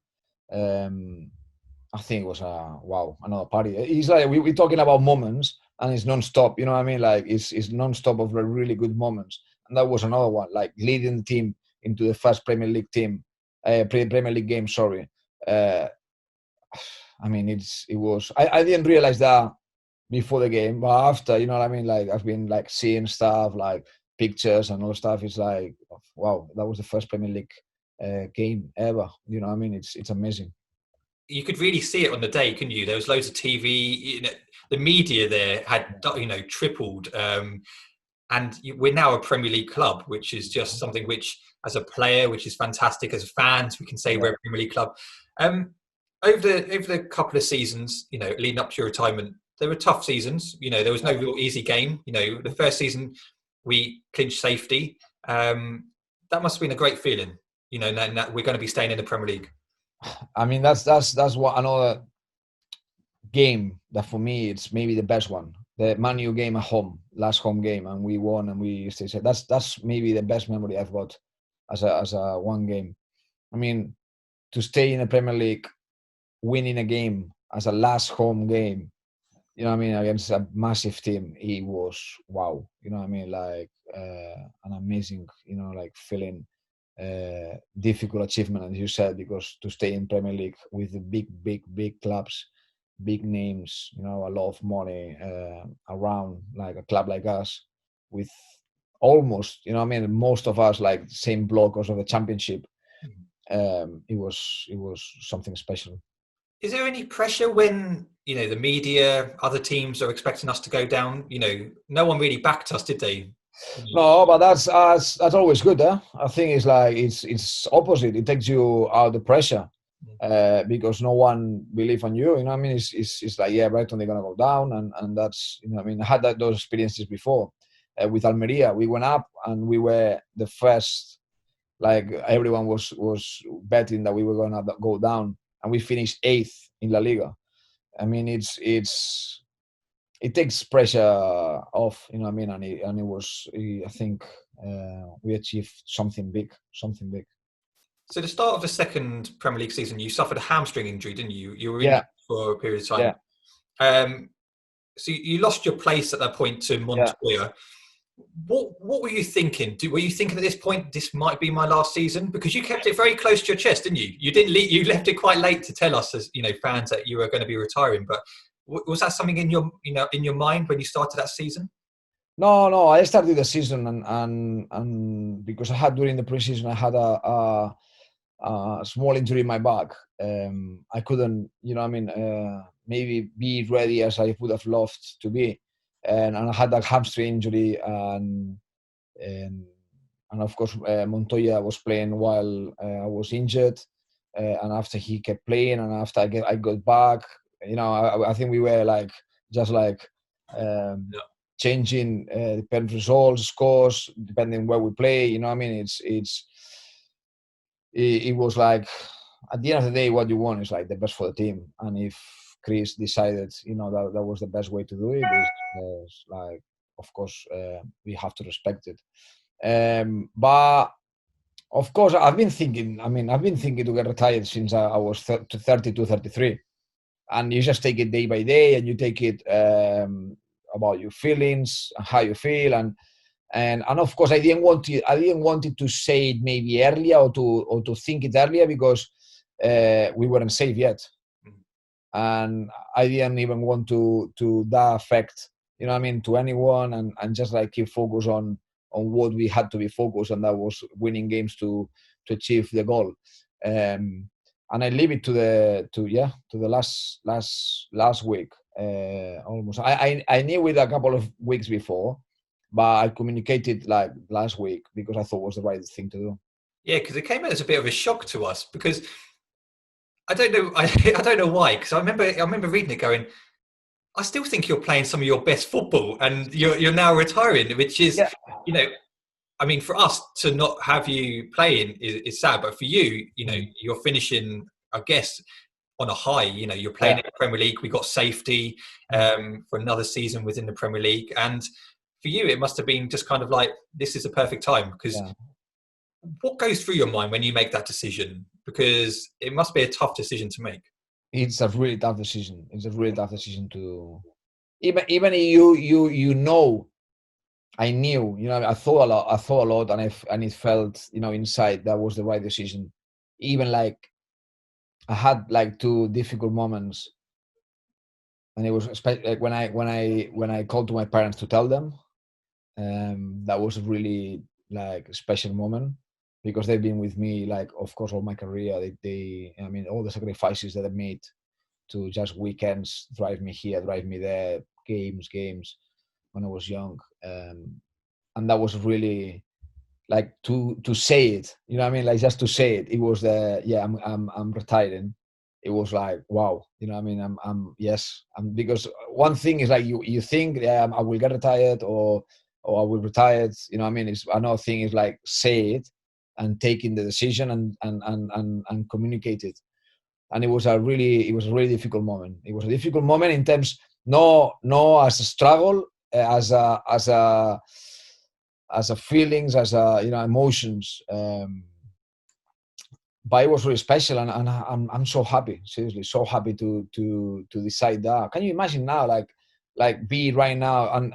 I think it was another party. It's like we're talking about moments, and it's non-stop, you know what I mean? Like it's non-stop of really good moments. And that was another one, like leading the team into the first Premier League team, Premier League game. Sorry. I mean, it was. I didn't realize that before the game, but after, you know what I mean. Like, I've been like seeing stuff, like pictures and all stuff. It's like, wow, that was the first Premier League game ever. You know what I mean? It's amazing. You could really see it on the day, couldn't you? There was loads of TV. You know, the media there had, you know, tripled. And we're now a Premier League club, which is just something which, as a player, which is fantastic. As fans, we can say we're a Premier League club. Over the couple of seasons, you know, leading up to your retirement, there were tough seasons. You know, there was no real easy game. You know, the first season we clinched safety. That must have been a great feeling. You know, knowing that we're going to be staying in the Premier League. I mean, that's what another game that for me it's maybe the best one. The Man U game at home, last home game, and we won, and we stayed safe. That's maybe the best memory I've got as a one game. I mean, to stay in the Premier League, winning a game as a last home game, you know what I mean, against a massive team, it was wow. You know what I mean, like an amazing, you know, like feeling. Difficult achievement, as you said, because to stay in Premier League with the big clubs, big names, you know, a lot of money around, like a club like us, with almost, you know what I mean, most of us like same block as of the Championship. It was something special. Is there any pressure when, you know, the media, other teams are expecting us to go down? You know, no one really backed us, did they? No, but that's always good. I think it's like it's opposite. It takes you out the pressure because no one believes on you. You know what I mean? It's like, yeah, Brighton, they're gonna go down, and that's, you know what I mean. I had those experiences before with Almeria. We went up and we were the first. Like everyone was betting that we were gonna go down, and we finished 8th in La Liga. I mean, it takes pressure off, you know what I mean, and it was, I think we achieved something big. So the start of the second Premier League season, you suffered a hamstring injury, didn't you? You were injured for a period of time. So you lost your place at that point to Montoya. What were you thinking? Were you thinking at this point, this might be my last season? Because you kept it very close to your chest, didn't you? You didn't leave, you left it quite late to tell us, as, you know, fans, that you were going to be retiring. But was that something in your, you know, in your mind when you started that season? No. I started the season and because I had, during the preseason, I had a small injury in my back. I couldn't, you know what I mean, maybe be ready as I would have loved to be. And I had that hamstring injury, and of course Montoya was playing while I was injured, and after he kept playing, and after I got back, you know, I think we were like just like changing depending results, scores, depending where we play. You know what I mean? It was like, at the end of the day, what you want is like the best for the team, and if Chris decided, you know, that was the best way to do it, is like, of course, we have to respect it. But of course, I've been thinking to get retired since I was 32, 33. And you just take it day by day, and you take it about your feelings and how you feel, and of course I didn't want it to say it maybe earlier, or to think it earlier, because we weren't safe yet. And I didn't even want to that affect, you know what I mean, to anyone, and just like keep focus on what we had to be focused on, that was winning games to achieve the goal. And I leave it to the last week, almost. I knew it a couple of weeks before, but I communicated like last week because I thought it was the right thing to do. Yeah, because it came as a bit of a shock to us, because I don't know. I don't know why. Because I remember reading it, going, I still think you're playing some of your best football, and you're now retiring, which is, you know, I mean, for us to not have you playing is sad, but for you, you know, you're finishing, I guess, on a high. You know, you're playing in the Premier League. We got safety for another season within the Premier League, and for you, it must have been just kind of like, this is the perfect time. Because what goes through your mind when you make that decision? Because it must be a tough decision to make. It's a really tough decision. It's a really tough decision to do. Even you know I knew, I thought a lot, and it felt, inside that was the right decision. Even like I had like two difficult moments, and it was like when I called to my parents to tell them. That was a really like special moment because they've been with me, like, of course, all my career. I mean, all the sacrifices that I made to just weekends drive me here, drive me there, games when I was young. And that was really like to say it, what I mean, like just to say it. It was I'm retiring. It was like, wow, what I mean. Yes, because one thing is like you think, yeah, I will get retired, or I will retire. What I mean. It's another thing is like say it and taking the decision and communicate it. And it was a really difficult moment. It was a difficult moment in terms, no as a struggle, as a feelings, as a emotions. But it was really special, and I'm so happy, seriously, so happy to decide that. Can you imagine now, like be right now, and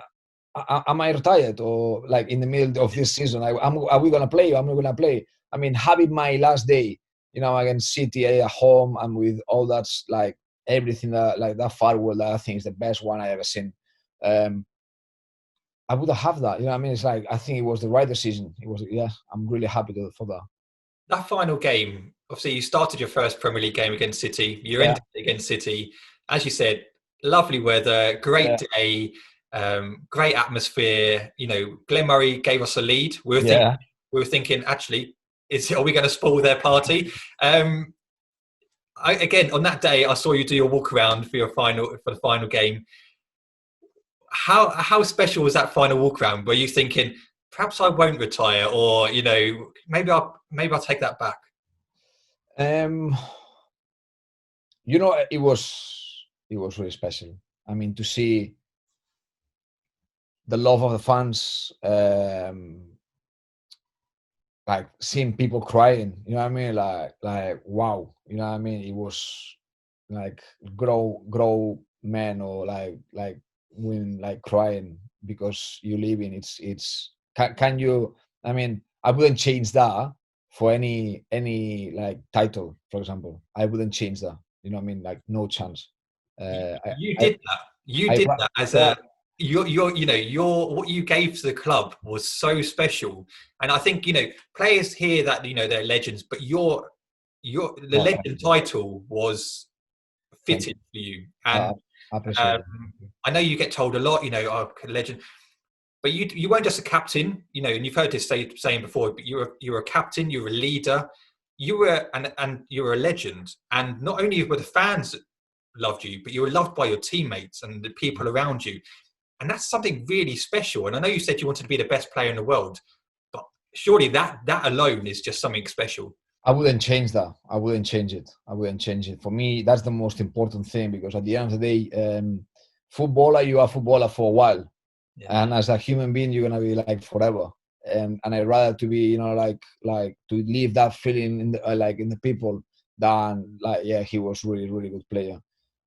am I retired, or like in the middle of this season? Are we gonna play? I'm not gonna play. I mean, having my last day, against City at home, and with all that's like everything that like that firewall, that I think is the best one I ever seen. I would have that. What I mean? It's like I think it was the right decision. It was, yeah. I'm really happy for that. That final game, obviously, you started your first Premier League game against City. You ended against City, as you said. Lovely weather, great day, great atmosphere. Glenn Murray gave us a lead. We were thinking, actually, are we going to spoil their party? Again, on that day, I saw you do your walk around for the final game. How special was that final walk around? Were you thinking, perhaps I won't retire, or maybe I'll take that back? It was really special. I mean, to see the love of the fans, like seeing people crying, what I mean, like wow, what I mean. It was like grow men, or like women, like crying because you live in it's can you, I mean, I wouldn't change that for any like title, for example. I wouldn't change that. What I mean, like no chance. You did that. You did that as a your what you gave to the club was so special. And I think players hear that they're legends, but the legend title was fitted for you. And I appreciate it. I know you get told a lot, legend, but you weren't just a captain, and you've heard this saying before, but you're a captain, you're a leader, you were and you're a legend. And not only were the fans loved you, but you were loved by your teammates and the people around you. And that's something really special. And I know you said you wanted to be the best player in the world, but surely that alone is just something special. I wouldn't change that. I wouldn't change it. For me, that's the most important thing, because at the end of the day, footballer, you are a footballer for a while. Yeah. And as a human being, you're going to be like forever. And I'd rather to be, like to leave that feeling in the people than he was really, really good player.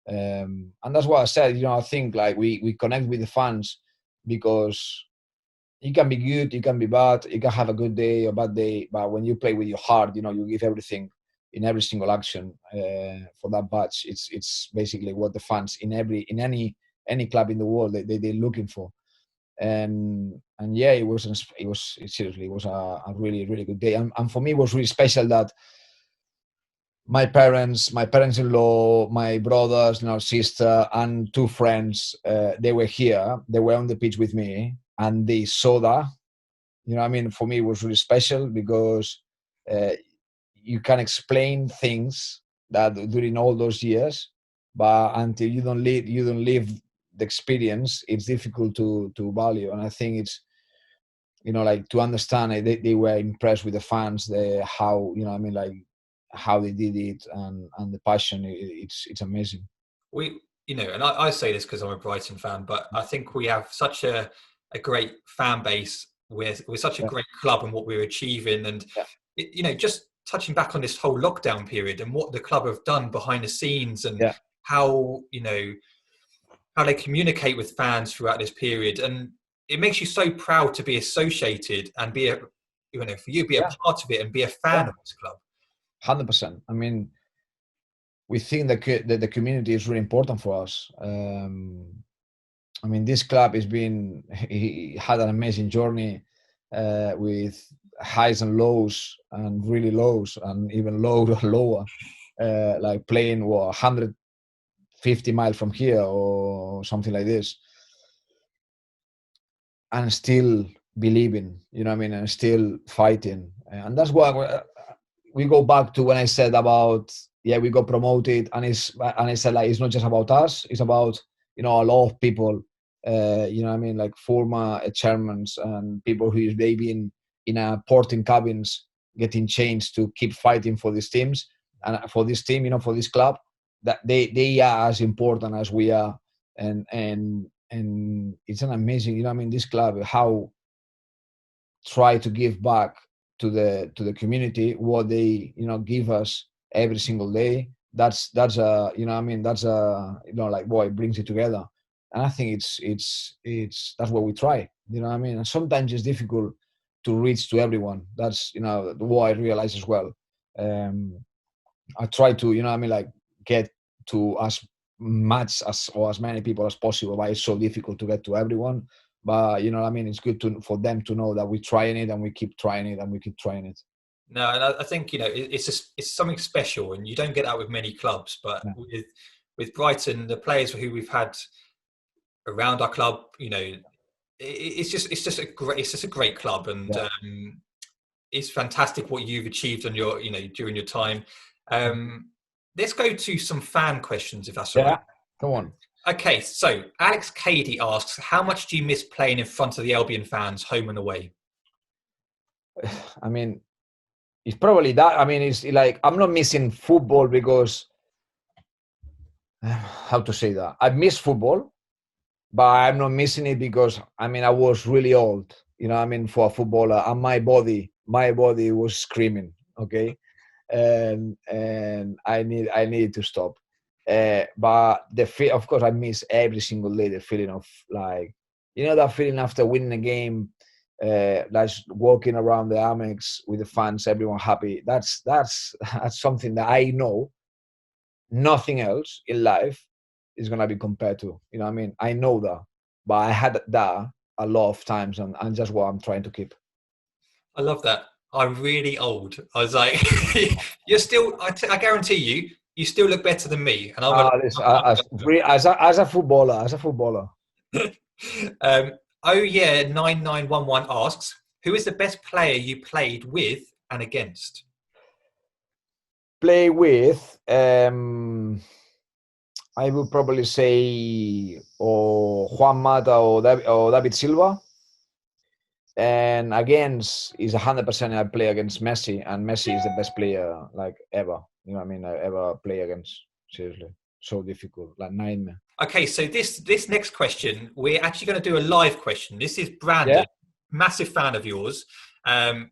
And that's what I said. I think like we connect with the fans, because you can be good, you can be bad, you can have a good day or bad day, but when you play with your heart, you give everything in every single action for that badge. It's basically what the fans in any club in the world they're looking for. And yeah, it was a really, really good day. And for me, it was really special that my parents-in-law, my brothers, sister, and two friends, they were here. They were on the pitch with me, and they saw that. I mean, for me, it was really special, because you can explain things that during all those years, but until you don't live the experience, it's difficult to value. And I think it's, like to understand it, they were impressed with the fans, how I mean, like how they did it, and the passion. It's amazing. And I say this because I'm a Brighton fan, but I think we have such a great fan base. We're such a great club and what we're achieving, and just touching back on this whole lockdown period and what the club have done behind the scenes, and how how they communicate with fans throughout this period. And it makes you so proud to be associated and be for you be a part of it and be a fan of this club. 100%. I mean, we think that the community is really important for us. I mean, this club he had an amazing journey with highs and lows, and really lows, and even lower, like playing 150 miles from here or something like this, and still believing, you know what I mean, and still fighting. And that's why we go back to when I said about, we got promoted, and I said, like, it's not just about us, it's about, a lot of people, you know what I mean, like former chairmen and people who's been in a porting cabins getting changed to keep fighting for these teams and for this team, for this club, that they are as important as we are. And it's an amazing, this club, how try to give back to the community what they give us every single day. That's that's like what it brings it together. And I think it's that's what we try, and sometimes it's difficult to reach to everyone. That's what I realize as well. I try to like get to as much or as many people as possible, but it's so difficult to get to everyone. But it's good for them to know that we're trying it, and we keep trying it, and we keep trying it. No, and I think it's something special, and you don't get that with many clubs. But with Brighton, the players who we've had around our club, it's just a great club, and it's fantastic what you've achieved on your during your time. Let's go to some fan questions, if that's all right. Come on. Okay, so Alex Cady asks, how much do you miss playing in front of the Albion fans, home and away? I mean, it's probably that. I mean, it's like, I'm not missing football because, how to say that? I miss football, but I'm not missing it because, I was really old, for a footballer, and my body was screaming, okay? And I need to stop. But of course, I miss every single day the feeling of, like, that feeling after winning a game, like walking around the Amex with the fans, everyone happy. That's something that I know nothing else in life is gonna be compared to. I know that, but I had that a lot of times, and just what I'm trying to keep. I love that. I'm really old. I was like, you're still. I guarantee you still look better than me. And as a footballer. 9911 asks, who is the best player you played with and against? Play with, I would probably say, Juan Mata or David Silva. And against is 100%. I play against Messi, and Messi is the best player like ever. I ever play against. Seriously, so difficult, like nightmare. Okay, so this next question, we're actually going to do a live question. This is Brandon, massive fan of yours.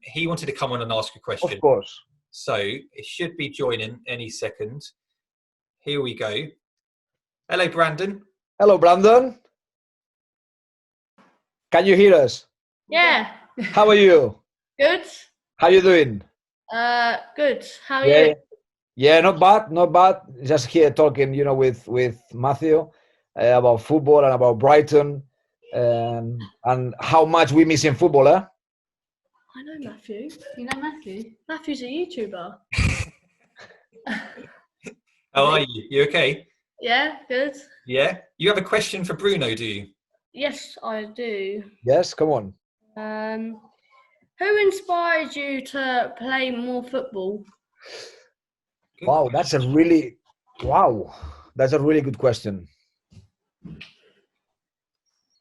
He wanted to come on and ask a question. Of course. So it should be joining any second. Here we go. Hello, Brandon. Hello, Brandon. Can you hear us? Yeah. How are you? Good. How you doing? Good. How are you? Yeah, not bad. Just here talking, with Matthew about football and about Brighton, and how much we miss in football, eh? I know Matthew. You know Matthew? Matthew's a YouTuber. How are you? You okay? Yeah, good. Yeah? You have a question for Bruno, do you? Yes, I do. Yes, come on. Who inspired you to play more football? Wow, that's a really good question.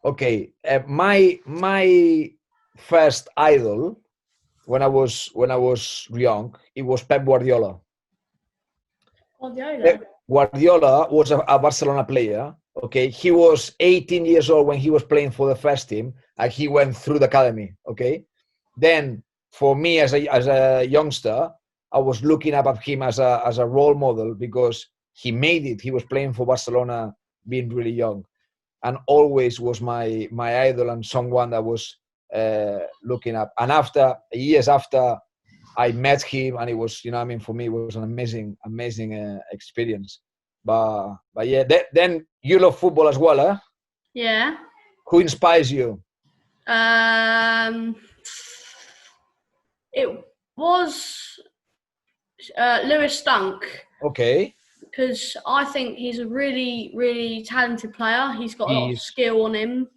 Okay, my first idol when I was young, it was Pep Guardiola. Guardiola was a Barcelona player. Okay, he was 18 years old when he was playing for the first team, and he went through the academy. Okay, then for me as a youngster, I was looking up at him as a role model because he made it. He was playing for Barcelona being really young. and always was my idol and someone that was looking up. And after years after I met him, and it was, you know, I mean, for me, it was an amazing experience. But yeah, then you love football as well, huh? Yeah. Who inspires you? It was Lewis Dunk, Okay. because I think he's a really, really talented player. He's got a lot of skill on him,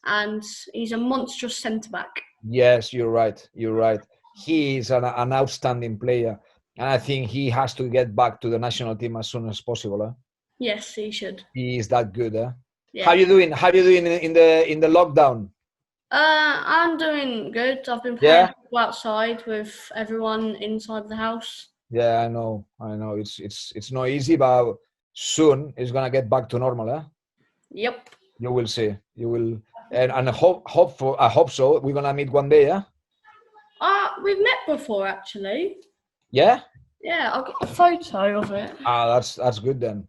and he's a monstrous centre-back. Yes, you're right. You're right. He is an outstanding player, and I think he has to get back to the national team as soon as possible. Huh? Yes, he should. He is that good. Huh? Yeah. How you doing? How you doing in the lockdown? I'm doing good. I've been playing outside with everyone inside the house. Yeah, I know. It's not easy, but soon it's gonna get back to normal. Huh? Yep. You will see. You will, and I hope so. We're gonna meet one day. Yeah. We've met before, actually. Yeah. Yeah, I've got a photo of it. That's good then.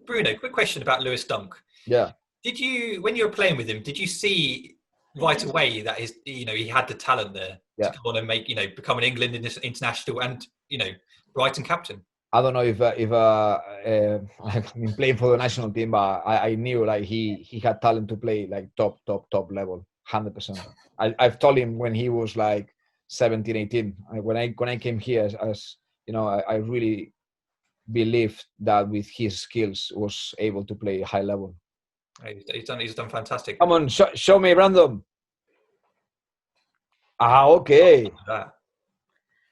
Bruno, quick question about Lewis Dunk. Yeah. Did you, when you were playing with him, did you see right away that he had the talent there to go on and make, become an England international and, Brighton captain? I don't know if I mean, playing for the national team, but I knew like he had talent to play like top level, 100%. I've told him when he was like 17, 18, when I came here, as you know, I really believed that with his skills was able to play high level. He's done fantastic. Come on, show me, Brandon. Okay.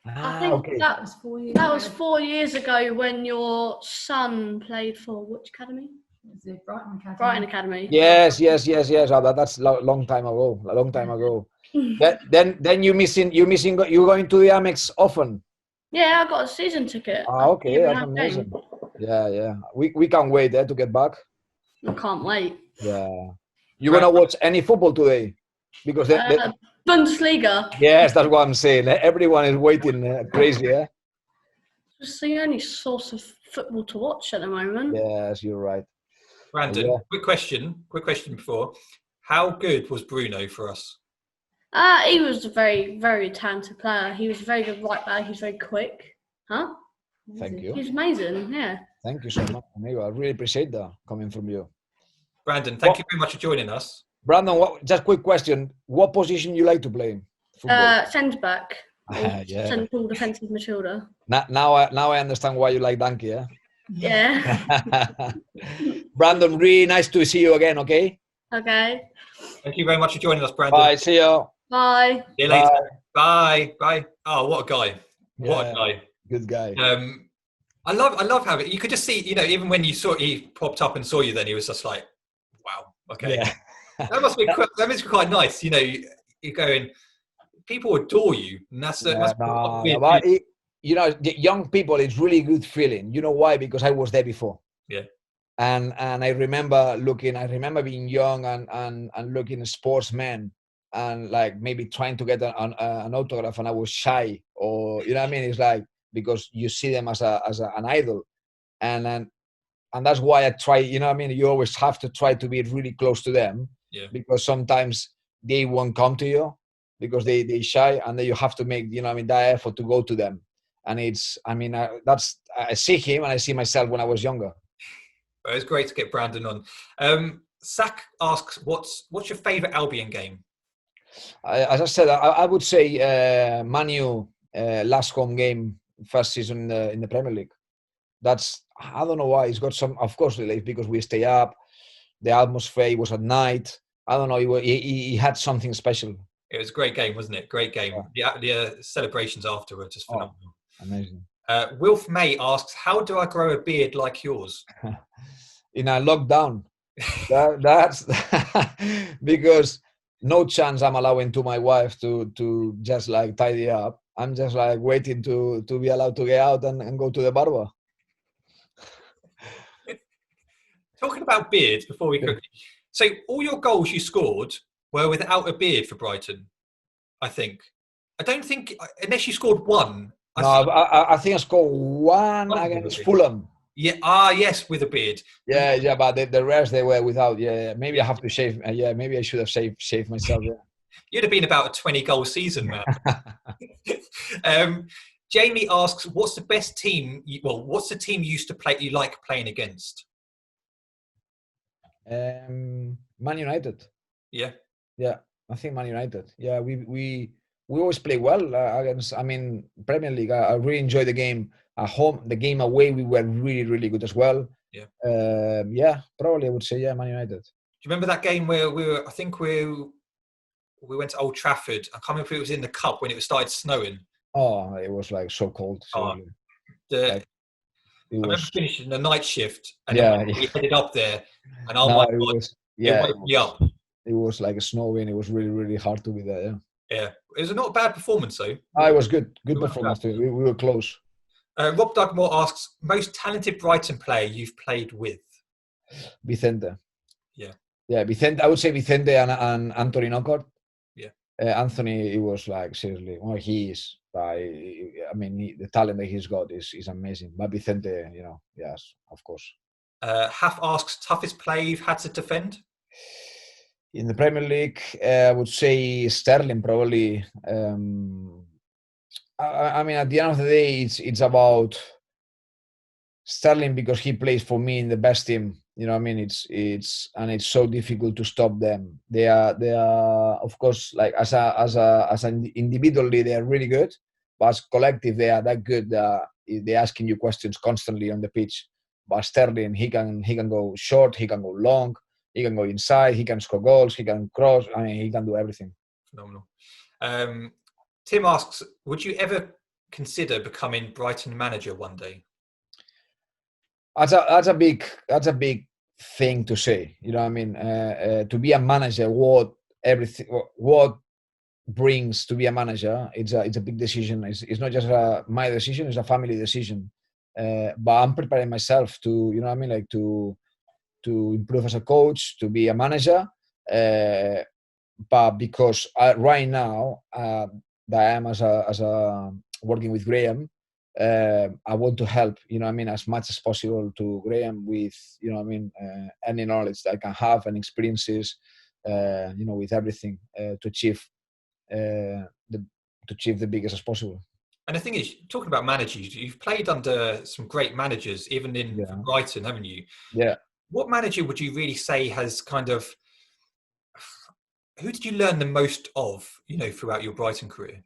I think that was 4 years. That was 4 years ago when your son played for which academy? Was it Brighton Academy? Brighton Academy. Yes. That's a long time ago. Then you're going to the Amex often. Yeah, I got a season ticket. Okay, that's amazing. Yeah. We can't wait to get back. I can't wait. Yeah. You gonna watch any football today? Because Bundesliga. Yes, that's what I'm saying. Everyone is waiting crazy. Yeah. It's the only source of football to watch at the moment. Yes, you're right. Brandon, quick question before. How good was Bruno for us? He was a very, very talented player. He was a very good right back. He's very quick. Huh? Thank you. He's amazing, yeah. Thank you so much, amigo. I really appreciate that coming from you. Brandon, thank you very much for joining us. Brandon, just quick question. What position you like to play? Centre-back. Yeah. Central defensive midfielder. Now I understand why you like Donkey, yeah? Yeah. Brandon, really nice to see you again, okay? Okay. Thank you very much for joining us, Brandon. Bye, see you. Bye. See you later. Bye. Oh, what a guy. What a guy. Good guy. I love having, you could just see, even when he popped up and saw you, then he was just like, wow, okay. Yeah. That must be quite nice. You're going, people adore you. And that's the young people, it's really good feeling. You know why? Because I was there before. Yeah. And I remember being young and looking at sportsmen and like maybe trying to get an autograph, and I was shy, or you know what I mean? It's like, because you see them as an idol, and that's why I try. You know what I mean? You always have to try to be really close to them, because sometimes they won't come to you because they shy, and then you have to make that effort to go to them. And I see him and I see myself when I was younger. Well, it's great to get Brandon on. Sak asks, what's your favourite Albion game? As I said, I would say Manu last home game, first season in the Premier League. I don't know why. It's got some, of course, relief because we stay up. The atmosphere was at night. I don't know. He had something special. It was a great game, wasn't it? Great game. Yeah. The celebrations afterwards, just phenomenal. Amazing. Wilf May asks, how do I grow a beard like yours? In a lockdown. That's because no chance I'm allowing to my wife to just like tidy up. I'm just like waiting to be allowed to get out and go to the barber. Talking about beards before we quickly. So all your goals you scored were without a beard for Brighton, I think. I don't think, unless you scored one. I think I scored one against Fulham. Yeah. Yes, with a beard. Yeah. But the rest they were without. Yeah. Maybe I have to shave. Yeah. Maybe I should have shaved myself. Yeah. You'd have been about a 20-goal season, man. Jamie asks, "What's the best team? What's the team you used to play? You like playing against?" Man United. Yeah. Yeah, I think Man United. Yeah, we always play well against. I mean, Premier League. I really enjoy the game at home. The game away, we were really good as well. Yeah. Yeah, probably I would say Man United. Do you remember that game where we were? I think we went to Old Trafford. I can't remember if it was in the cup when it started snowing. Oh, it was like so cold. I remember finishing the night shift and we headed up there, and my God, it woke me up. It was like snowing. It was really hard to be there. Yeah. Yeah, it was not a bad performance though. It was good performance. We were close. Rob Dugmore asks, most talented Brighton player you've played with? Vicente. Yeah, Vicente. I would say Vicente and Anthony Knockout. Yeah. Anthony, he was like seriously. Well, he is. I mean, the talent that he's got is amazing. But Vicente, yes, of course. Haf asks, toughest play you've had to defend? In the Premier League, I would say Sterling probably. I mean, at the end of the day, it's about Sterling because he plays for me in the best team. You know what I mean? It's so difficult to stop them. They are of course, like as an individually they are really good, but as collective they are that good. They're asking you questions constantly on the pitch. But Sterling, he can go short, he can go long, he can go inside, he can score goals, he can cross. I mean, he can do everything. Phenomenal. Tim asks, would you ever consider becoming Brighton manager one day? That's a big thing to say. You know what I mean? To be a manager, what brings to be a manager? It's a big decision. It's not just my decision. It's a family decision. But I'm preparing myself to, you know what I mean, like to improve as a coach, to be a manager. But because right now that I am as a working with Graham, I want to help, you know what I mean, as much as possible to Graham with, you know what I mean, any knowledge that I can have and experiences, with everything to achieve the biggest as possible. And the thing is, talking about managers, you've played under some great managers, even in Brighton, haven't you? Yeah. What manager would you really say has who did you learn the most of, throughout your Brighton career?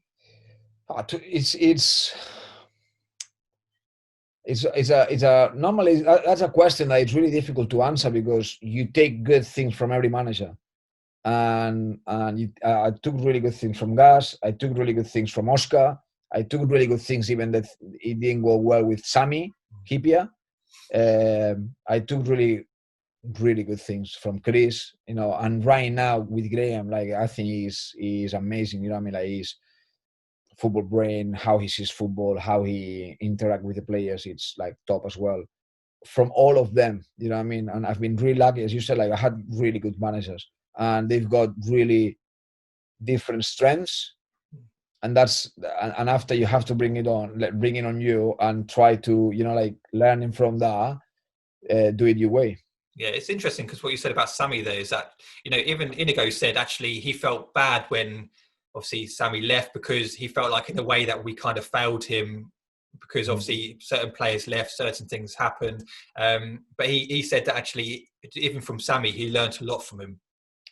Normally that's a question that it's really difficult to answer because you take good things from every manager, and I took really good things from Gas. I took really good things from Oscar. I took really good things even that it didn't go well with Sami Hyypiä. I took really good things from Chris, and right now with Graham, like I think he's amazing. You know what I mean? Like he's football brain, how he sees football, how he interact with the players, it's like top as well. From all of them, you know what I mean? And I've been really lucky, as you said, like I had really good managers and they've got really different strengths. And and after you have to bring it on you and try to, like learning from that, do it your way. Yeah, it's interesting because what you said about Sami there is that, even Inigo said actually he felt bad when obviously Sami left because he felt like in a way that we kind of failed him because obviously certain players left, certain things happened. But he said that actually even from Sami, he learned a lot from him.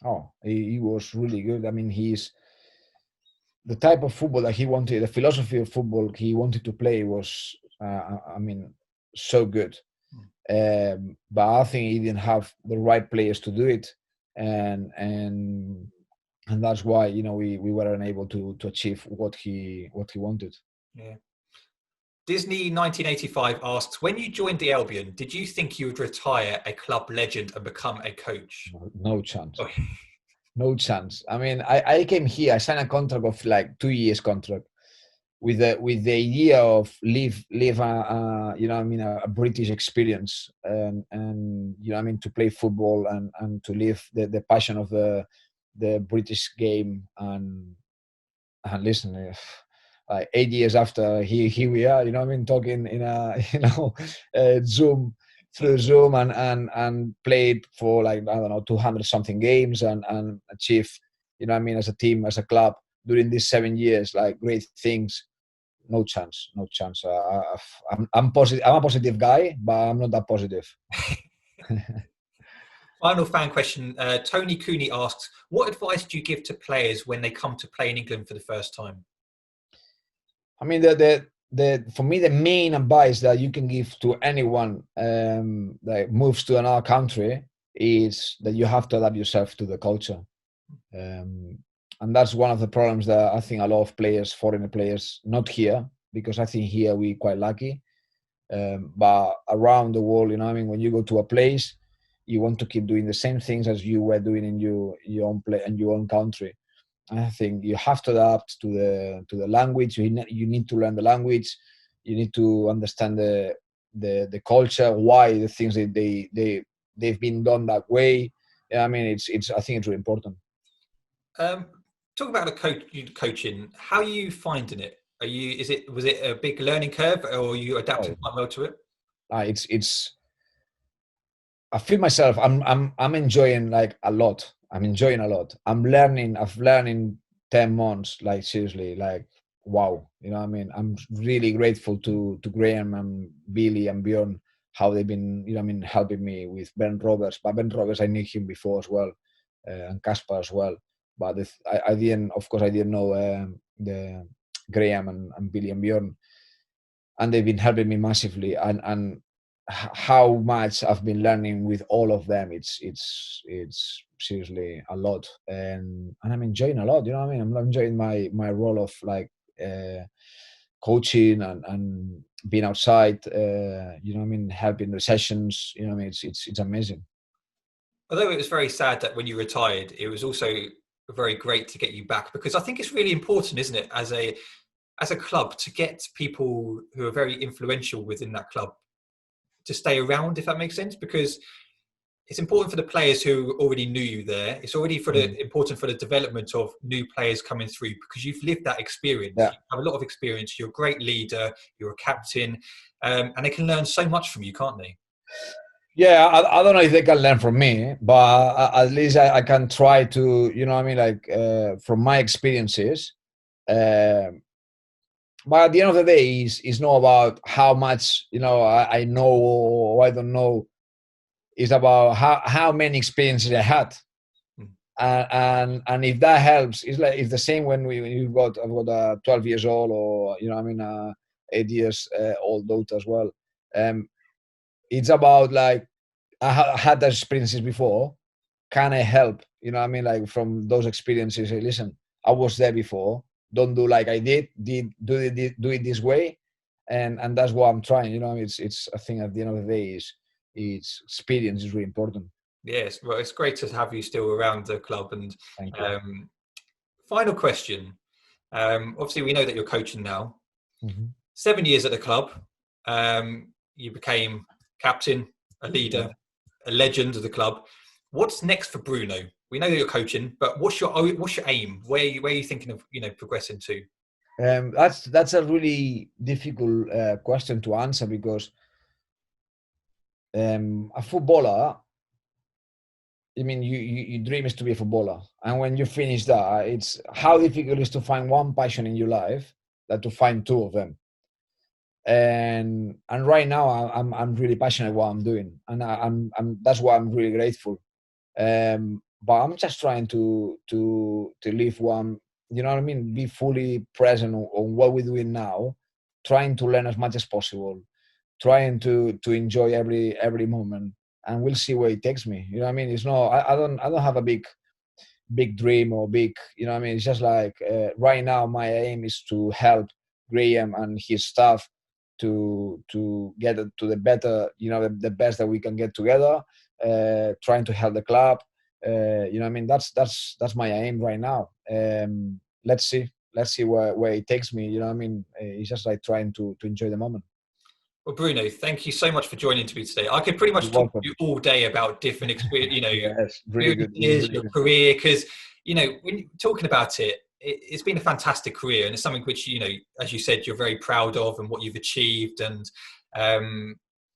Oh, he was really good. I mean, he's the type of football that he wanted, the philosophy of football he wanted to play was, so good. But I think he didn't have the right players to do it. And that's why, we weren't able to achieve what he wanted. Yeah. Disney 1985 asks, when you joined the Albion, did you think you would retire a club legend and become a coach? No chance. Oh. No chance. I mean, I came here, I signed a contract of like 2 years contract with the idea of live a British experience and to play football and to live the passion of the British game and listen, like 8 years after, here we are, you know what I mean, talking in a, Zoom, through Zoom, and played for like, I don't know, 200 something games, and achieved, you know what I mean, as a team, as a club, during these 7 years, like great things. No chance. I'm positive. I'm a positive guy, but I'm not that positive. Final fan question. Tony Cooney asks, what advice do you give to players when they come to play in England for the first time? I mean, for me, the main advice that you can give to anyone that moves to another country is that you have to adapt yourself to the culture. And that's one of the problems that I think a lot of players, foreign players, not here, because I think here we're quite lucky, but around the world, you know what I mean, when you go to a place, you want to keep doing the same things as you were doing in your own play and your own country. I think you have to adapt to the language. You need to learn the language. You need to understand the culture, why the things that they've been done that way. Yeah, I mean, I think it's really important. Talk about coaching. How are you finding it? Was it a big learning curve, or are you adapting quite well to it? I feel myself. I'm enjoying like a lot. I'm enjoying a lot. I've learned in 10 months, like seriously, like wow. You know what I mean? I'm really grateful to Graham and Billy and Bjorn, how they've been, you know what I mean, helping me with Ben Roberts. But Ben Roberts, I knew him before as well, and Casper as well. But I didn't know the Graham and Billy and Bjorn, and they've been helping me massively. And how much I've been learning with all of them, it's seriously a lot, and I'm enjoying a lot. You know what I mean? I'm enjoying my role of like coaching and being outside. You know what I mean? Helping the sessions. You know what I mean? It's amazing. Although it was very sad that when you retired, it was also very great to get you back, because I think it's really important, isn't it, as a club, to get people who are very influential within that club to stay around, if that makes sense, because it's important for the players who already knew you there. It's already important for the development of new players coming through, because you've lived that experience. Yeah. You have a lot of experience. You're a great leader. You're a captain, and they can learn so much from you, can't they? Yeah, I don't know if they can learn from me, but at least I can try to, you know what I mean, like from my experiences. But at the end of the day, it's not about how much, you know, I know or I don't know. It's about how many experiences I had. And if that helps, it's the same when I've got a 12 years old, or, you know what I mean, 8 years old daughter as well. It's about like, I had those experiences before. Can I help? You know what I mean? Like from those experiences, hey, listen, I was there before. Don't do like I did. Do it this way, and that's what I'm trying. You know, it's. I think at the end of the day, it's experience is really important. Yes, well, it's great to have you still around the club. And final question. Obviously, we know that you're coaching now. Mm-hmm. 7 years at the club. You became captain, a leader, a legend of the club. What's next for Bruno? We know that you're coaching, but what's your aim? Where are you thinking of, you know, progressing to? That's a really difficult question to answer, because a footballer, I mean, your dream is to be a footballer, and when you finish that, it's how difficult it is to find one passion in your life than to find two of them. And right now I'm really passionate what I'm doing, and I'm that's why I'm really grateful. But I'm just trying to live one, you know what I mean, be fully present on what we're doing now, trying to learn as much as possible, trying to enjoy every moment, and we'll see where it takes me. You know what I mean? It's not, I don't have a big dream or big, you know what I mean? It's just like right now my aim is to help Graham and his staff to get to the better, you know, the best that we can get together, trying to help the club. You know what I mean? That's my aim right now. Let's see where it takes me. You know what I mean? It's just like trying to enjoy the moment. Well, Bruno, thank you so much for joining me today. I could pretty much talk to you all day about different experience, you know, yes, really good. Your career, because, you know, when you're talking about it, it's been a fantastic career, and it's something which, you know, as you said, you're very proud of and what you've achieved. And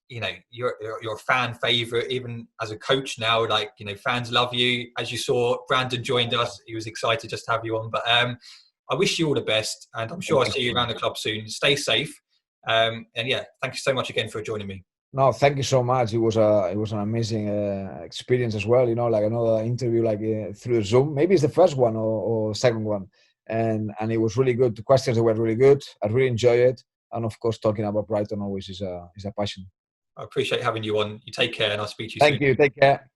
you know, you're a fan favorite, even as a coach now. Like, you know, fans love you. As you saw, Brandon joined us. He was excited just to have you on. But I wish you all the best, and I'm sure I'll see you around the club soon. Stay safe. And yeah, thank you so much again for joining me. No, thank you so much. It was an amazing experience as well. You know, like another interview, like through Zoom. Maybe it's the first one or second one, and it was really good. The questions were really good. I really enjoyed it, and of course, talking about Brighton always is a passion. I appreciate having you on. You take care, and I'll speak to you soon. Thank you. Take care.